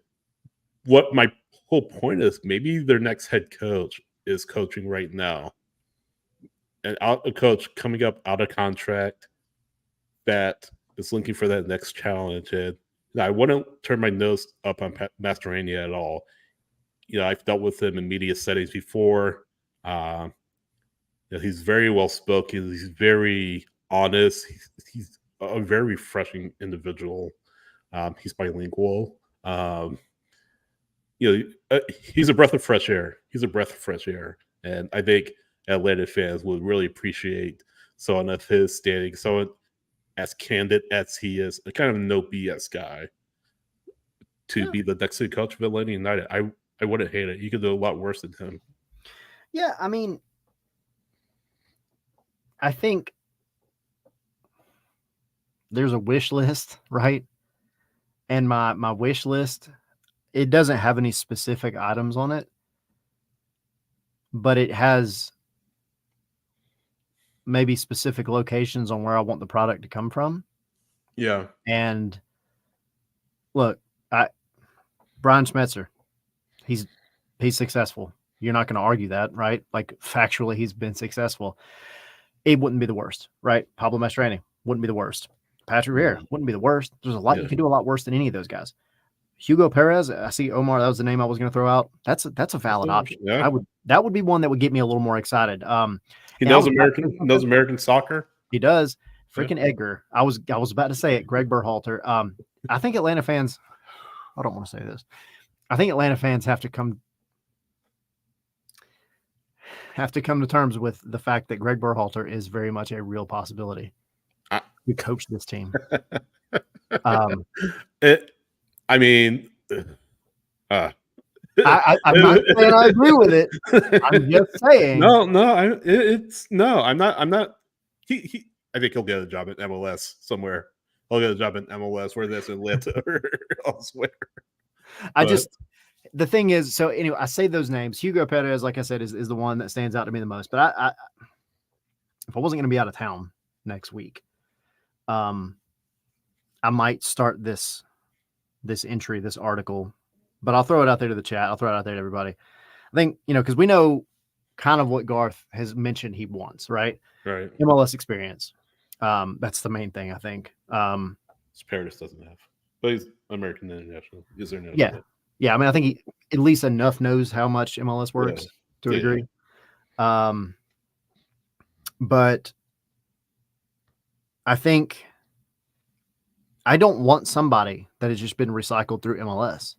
Speaker 3: What my whole point is, maybe their next head coach is coaching right now. And a coach coming up out of contract that is looking for that next challenge. And I wouldn't turn my nose up on Mastroeni at all. I've dealt with him in media settings before. He's very well spoken. He's very honest. He's a very refreshing individual. He's bilingual. He's a breath of fresh air. And I think Atlanta fans would really appreciate someone of his standing, someone as candid as he is, a kind of no BS guy, to be the next head coach of Atlanta United. I wouldn't hate it. You could do a lot worse than him.
Speaker 4: Yeah, I mean, I think there's a wish list, right? And my wish list, it doesn't have any specific items on it, but it has maybe specific locations on where I want the product to come from.
Speaker 3: Yeah.
Speaker 4: And look, Brian Schmetzer, he's successful. You're not going to argue that, right? Like, factually, he's been successful. It wouldn't be the worst, right? Pablo Mastroeni wouldn't be the worst. Patrick Vieira wouldn't be the worst. There's a lot you can do a lot worse than any of those guys. Hugo Perez, I see Omar. That was the name I was going to throw out. That's a valid option.
Speaker 3: Yeah.
Speaker 4: That would be one that would get me a little more excited.
Speaker 3: He knows American soccer.
Speaker 4: He does. Freaking Edgar. I was about to say it. Greg Berhalter. I think Atlanta fans. I don't want to say this. I think Atlanta fans have to come to terms with the fact that Greg Berhalter is very much a real possibility to coach this team.
Speaker 3: I'm
Speaker 4: not saying I agree with it. I'm just saying.
Speaker 3: I'm not. I think he'll get a job at MLS somewhere. He'll get a job at MLS, whether that's Atlanta or elsewhere.
Speaker 4: The thing is, so anyway, I say those names. Hugo Perez, like I said, is the one that stands out to me the most. But if I wasn't going to be out of town next week, I might start this this entry, this article, but I'll throw it out there to the chat. I'll throw it out there to everybody. I think, because we know kind of what Garth has mentioned he wants, right?
Speaker 3: Right.
Speaker 4: MLS experience. That's the main thing, I think.
Speaker 3: Paris doesn't have, but he's American international. Is there no?
Speaker 4: Yeah. Yeah. I mean, I think he at least enough knows how much MLS works to a degree. But I think I don't want somebody that has just been recycled through MLS.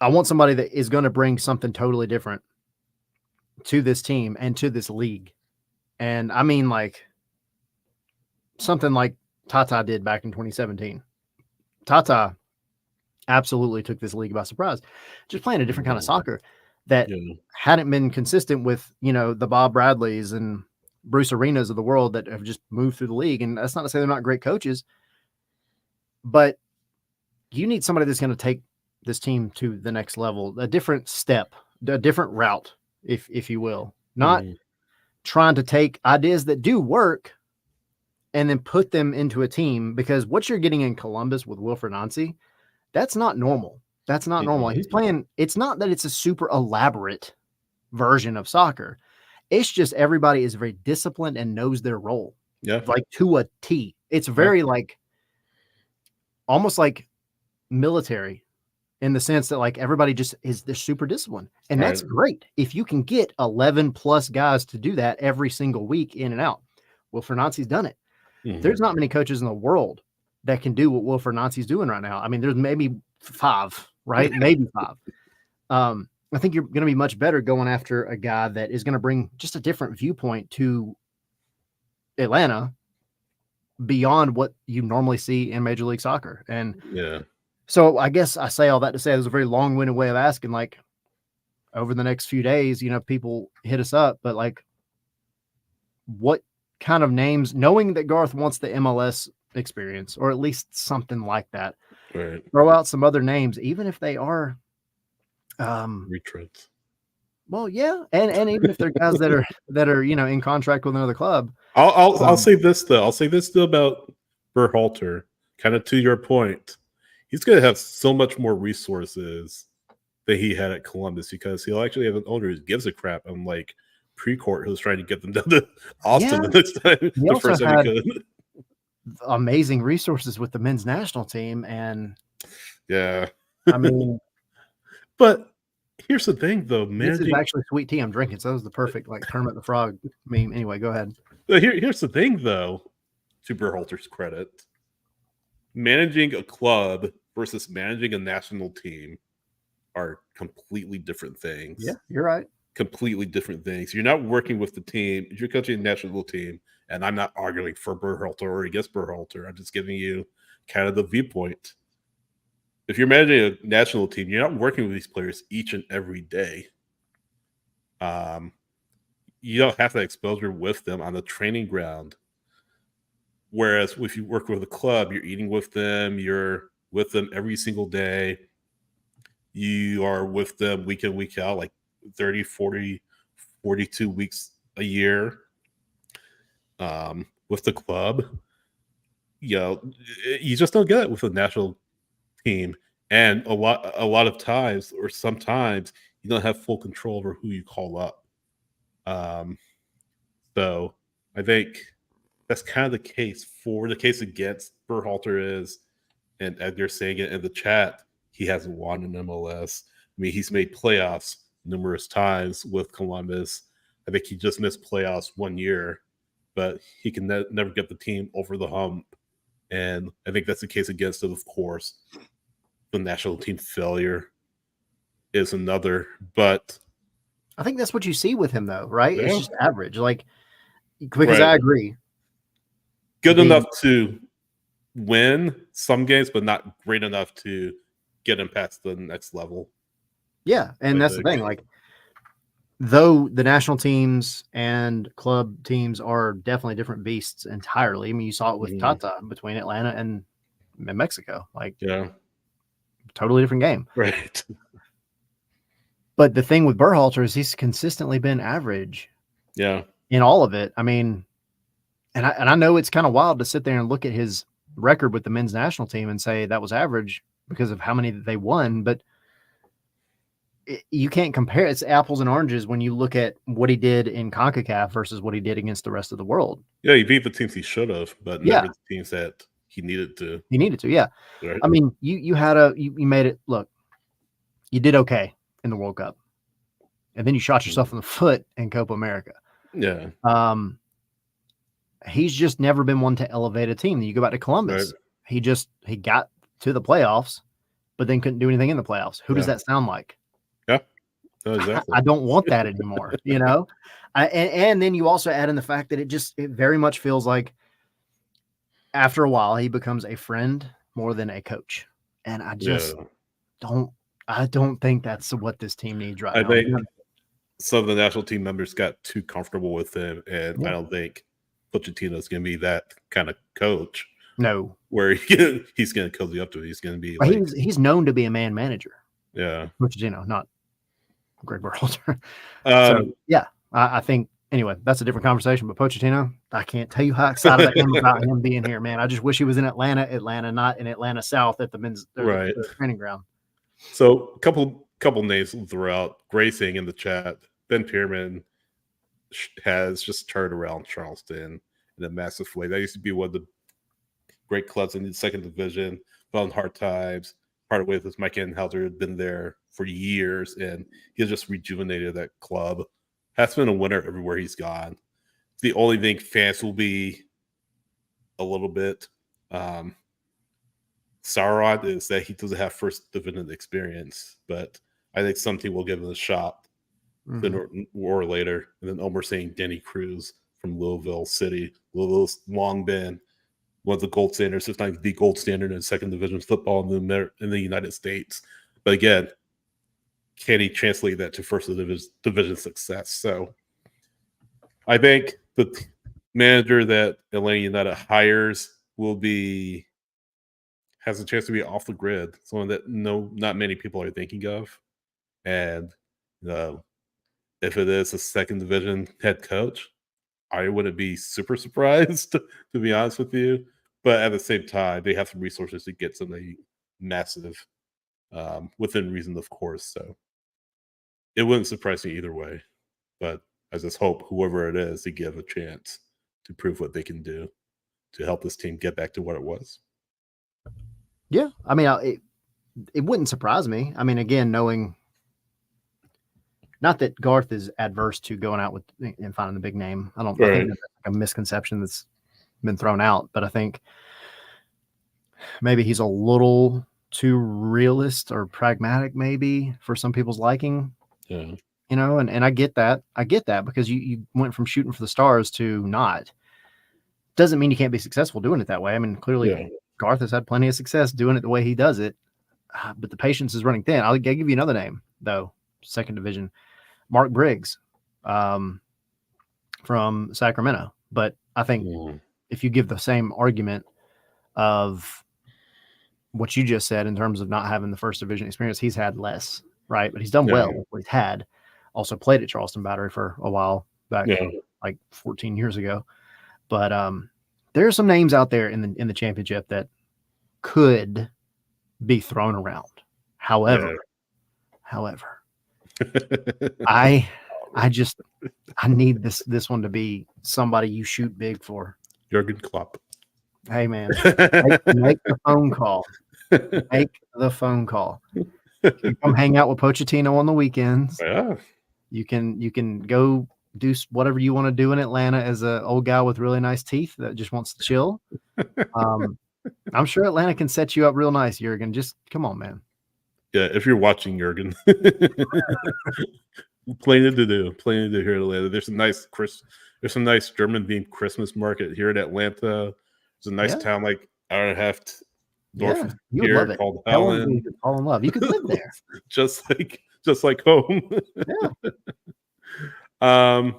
Speaker 4: I want somebody that is going to bring something totally different to this team and to this league. And I mean, like something like Tata did back in 2017. Tata absolutely took this league by surprise, just playing a different kind of soccer that hadn't been consistent with, the Bob Bradleys and Bruce Arenas of the world that have just moved through the league. And that's not to say they're not great coaches, but you need somebody that's going to take this team to the next level, a different step, a different route, if you will, not trying to take ideas that do work and then put them into a team, because what you're getting in Columbus with Wilfried Nancy, that's not normal. That's not normal. He's playing. It's not that it's a super elaborate version of soccer. It's just everybody is very disciplined and knows their role.
Speaker 3: Yeah.
Speaker 4: Like to a T. It's very like almost like military in the sense that like everybody just is they're super disciplined. And that's great. If you can get 11 plus guys to do that every single week in and out. Wilfried Nancy's done it. There's not many coaches in the world that can do what Wilfried Nancy's doing right now. I mean, there's maybe 5, right? Maybe 5. I think you're going to be much better going after a guy that is going to bring just a different viewpoint to Atlanta beyond what you normally see in Major League Soccer. And so I guess I say all that to say there's a very long-winded way of asking, like, over the next few days, people hit us up, but like, what kind of names, knowing that Garth wants the MLS experience, or at least something like that, throw out some other names, even if they are
Speaker 3: retreads.
Speaker 4: Well, yeah, and even if they're guys that are in contract with another club.
Speaker 3: I'll say this though. I'll say this though about Berhalter, kind of to your point. He's going to have so much more resources than he had at Columbus, because he'll actually have an owner who gives a crap. Unlike Precourt, who's trying to get them down to Austin the next time. The first time he could.
Speaker 4: Amazing resources with the men's national team, and
Speaker 3: I
Speaker 4: mean,
Speaker 3: but here's the thing, though, man.
Speaker 4: This is actually sweet tea I'm drinking, so that was the perfect like Kermit the Frog meme. Anyway, go ahead.
Speaker 3: Here's the thing, though, to Berhalter's credit, managing a club versus managing a national team are completely different things.
Speaker 4: Yeah, you're right.
Speaker 3: Completely different things. You're not working with the team. You're coaching a national team, and I'm not arguing for Berhalter or against Berhalter. I'm just giving you kind of the viewpoint. If you're managing a national team, you're not working with these players each and every day. You don't have that exposure with them on the training ground. Whereas if you work with a club, you're eating with them, you're with them every single day. You are with them week in, week out, like 30, 40, 42 weeks a year with the club. You just don't get it with a national team. And a lot of times, or sometimes, you don't have full control over who you call up. So I think that's kind of the case against Berhalter is, and Edgar saying it in the chat, he hasn't won an MLS. I mean, he's made playoffs numerous times with Columbus. I think he just missed playoffs 1 year, but he can never get the team over the hump. And I think that's the case against it, of course. The national team failure is another, but
Speaker 4: I think that's what you see with him, though, right? It's just average, like, because I agree.
Speaker 3: Good enough to win some games, but not great enough to get him past the next level.
Speaker 4: Yeah, and that's the thing. Like, though the national teams and club teams are definitely different beasts entirely. I mean, you saw it with Tata between Atlanta and Mexico. Like, totally different game.
Speaker 3: Right.
Speaker 4: But the thing with Berhalter is he's consistently been average.
Speaker 3: Yeah.
Speaker 4: In all of it. I mean, and I know it's kind of wild to sit there and look at his record with the men's national team and say that was average because of how many that they won, but you can't compare. It's apples and oranges when you look at what he did in CONCACAF versus what he did against the rest of the world.
Speaker 3: Yeah, he beat the teams he should have, but never the teams that he needed to.
Speaker 4: He needed to, yeah. Right. I mean, you made it look. You did okay in the World Cup, and then you shot yourself in the foot in Copa America.
Speaker 3: Yeah.
Speaker 4: He's just never been one to elevate a team. You go back to Columbus. Right. He got to the playoffs, but then couldn't do anything in the playoffs. Who does that sound like?
Speaker 3: Yeah. Exactly.
Speaker 4: I don't want that anymore, you know? And then you also add in the fact that it very much feels like after a while he becomes a friend more than a coach. And I just don't think that's what this team needs right now.
Speaker 3: I think some of the national team members got too comfortable with him, and I don't think Pochettino's going to be that kind of coach.
Speaker 4: No.
Speaker 3: Where he's going to cozy up to it. He's going to be like,
Speaker 4: he's known to be a man manager.
Speaker 3: Yeah.
Speaker 4: Pochettino, not Greg Berhalter. I think anyway, that's a different conversation. But Pochettino, I can't tell you how excited I am about him being here, man. I just wish he was in Atlanta, not in Atlanta South at the men's training ground.
Speaker 3: So a couple names throughout. Gracing in the chat. Ben Pierman has just turned around Charleston in a massive way. That used to be one of the great clubs in the second division, but on hard times. Part of it was Mike Enhauser had been there for years, and he has just rejuvenated that club. Has been a winner everywhere he's gone. The only thing fans will be a little bit sour on is that he doesn't have first division experience, but I think something will give him a shot sooner or later. And then Omer saying Denny Cruz from Louisville City. Louisville's long been one of the gold standards, if not the gold standard in second division football in the United States. But again, can he translate that to first division success? So I think the manager that Atlanta United hires has a chance to be off the grid, someone that not many people are thinking of. And if it is a second division head coach, I wouldn't be super surprised, to be honest with you. But at the same time, they have some resources to get something massive within reason, of course. So it wouldn't surprise me either way. But I just hope whoever it is, they give a chance to prove what they can do to help this team get back to what it was.
Speaker 4: Yeah. I mean, it wouldn't surprise me. I mean, again, knowing not that Garth is adverse to going out with and finding the big name. I think that's a misconception that's been thrown out, but I think maybe he's a little too realist or pragmatic, maybe for some people's liking.
Speaker 3: Yeah.
Speaker 4: You know, and I get that. Because you went from shooting for the stars to not. Doesn't mean you can't be successful doing it that way. I mean, clearly Garth has had plenty of success doing it the way he does it, but the patience is running thin. I'll give you another name, though, second division, Mark Briggs from Sacramento. But I think if you give the same argument of what you just said in terms of not having the first division experience, he's had less, right? But he's done well with what he's had. Also played at Charleston Battery for a while back, like 14 years ago. But there are some names out there in the championship that could be thrown around. However, I need this one to be somebody you shoot big for.
Speaker 3: Jurgen Klopp.
Speaker 4: Hey man, make the phone call. Make the phone call. You come hang out with Pochettino on the weekends.
Speaker 3: Yeah.
Speaker 4: You can go do whatever you want to do in Atlanta as an old guy with really nice teeth that just wants to chill. I'm sure Atlanta can set you up real nice, Jurgen. Just come on, man.
Speaker 3: Yeah, if you're watching, Jurgen. Plenty to do here in Atlanta. There's some nice German themed Christmas market here in Atlanta. It's a nice town like hour and a half north of here called Helen.
Speaker 4: You could fall in love. You could live there.
Speaker 3: just like home.
Speaker 4: Yeah.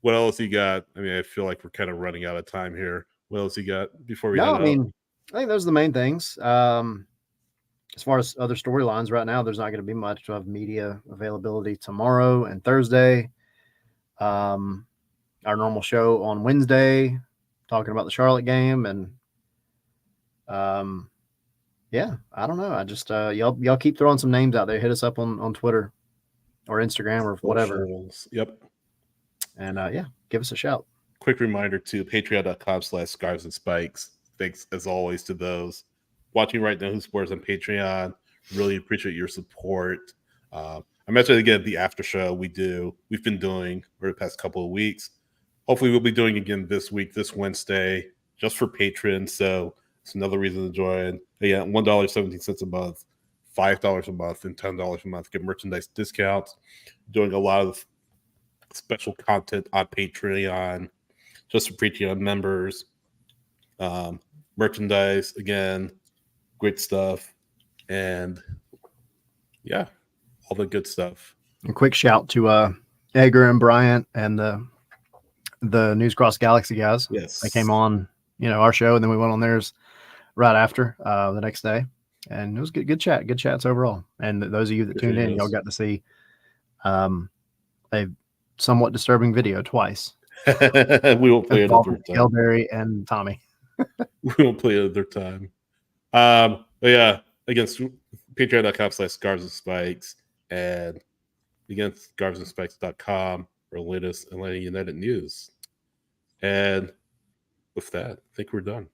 Speaker 3: What else you got? I mean, I feel like we're kind of running out of time here. What else you got before we head out?
Speaker 4: I think those are the main things. As far as other storylines right now, there's not going to be much. We'll have media availability tomorrow and Thursday. Our normal show on Wednesday, talking about the Charlotte game, and Yeah, I don't know. I just y'all keep throwing some names out there. Hit us up on Twitter or Instagram or whatever.
Speaker 3: Socials. Yep.
Speaker 4: And yeah, give us a shout.
Speaker 3: Quick reminder to patreon.com/scarves and spikes. Thanks as always to those watching right now who supports on Patreon. Really appreciate your support. I mentioned again the after show we've been doing for the past couple of weeks. Hopefully we'll be doing again this week, this Wednesday, just for patrons. So it's another reason to join. Again, $1.17 a month, $5 a month, and $10 a month. Get merchandise discounts. Doing a lot of special content on Patreon, just for Patreon members. Merchandise, again, great stuff. And yeah, all the good stuff.
Speaker 4: A quick shout to Edgar and Bryant and the News Cross Galaxy guys.
Speaker 3: Yes.
Speaker 4: They came on, our show, and then we went on theirs right after the next day. And it was good chats overall. And those of you that tuned in, y'all got to see a somewhat disturbing video twice.
Speaker 3: We won't play it another time.
Speaker 4: Elberry and Tommy.
Speaker 3: We won't play it another time. But yeah, against patreon.com/scarves and spikes, and against scarvesandspikes.com for latest Atlanta United news. And with that, I think we're done.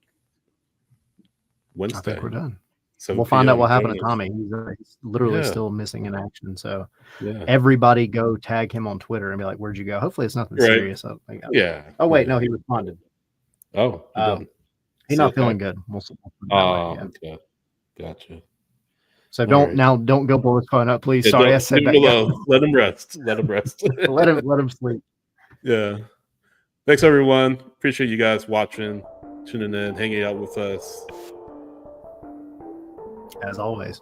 Speaker 3: Wednesday.
Speaker 4: I think we're done.
Speaker 3: So
Speaker 4: we'll find out what happened to Tommy. He's literally still missing in action. So everybody go tag him on Twitter and be like, "Where'd you go?" Hopefully it's nothing serious. Oh wait, no, he responded.
Speaker 3: Oh,
Speaker 4: he's not feeling good.
Speaker 3: Okay, gotcha.
Speaker 4: So don't go blow his phone up, please. Sorry, I said that.
Speaker 3: Let him rest. Let him rest.
Speaker 4: let him sleep.
Speaker 3: Yeah. Thanks everyone. Appreciate you guys watching, tuning in, hanging out with us.
Speaker 4: As always.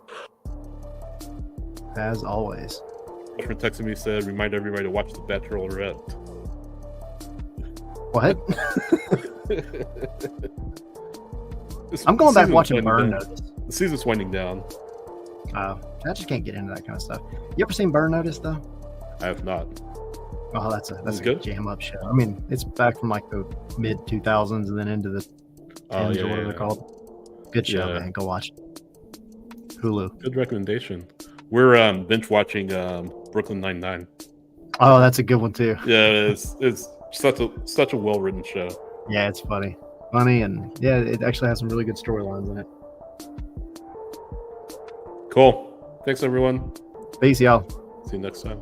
Speaker 3: Customer texted me, said, remind everybody to watch the Bachelorette.
Speaker 4: What? I'm going back watching Burn Notice.
Speaker 3: The season's winding down.
Speaker 4: I just can't get into that kind of stuff. You ever seen Burn Notice though?
Speaker 3: I have not.
Speaker 4: Oh, that's a
Speaker 3: good
Speaker 4: jam up show. I mean, it's back from like the mid 2000s and then into the 10s or whatever they're called. Good show, man. Go watch it. Hulu.
Speaker 3: Good recommendation. We're binge watching Brooklyn Nine-Nine.
Speaker 4: Oh, that's a good one too.
Speaker 3: Yeah, it's such a well written show.
Speaker 4: Yeah, it's funny, and yeah, it actually has some really good storylines in it.
Speaker 3: Cool. Thanks everyone.
Speaker 4: Peace, y'all.
Speaker 3: See you next time.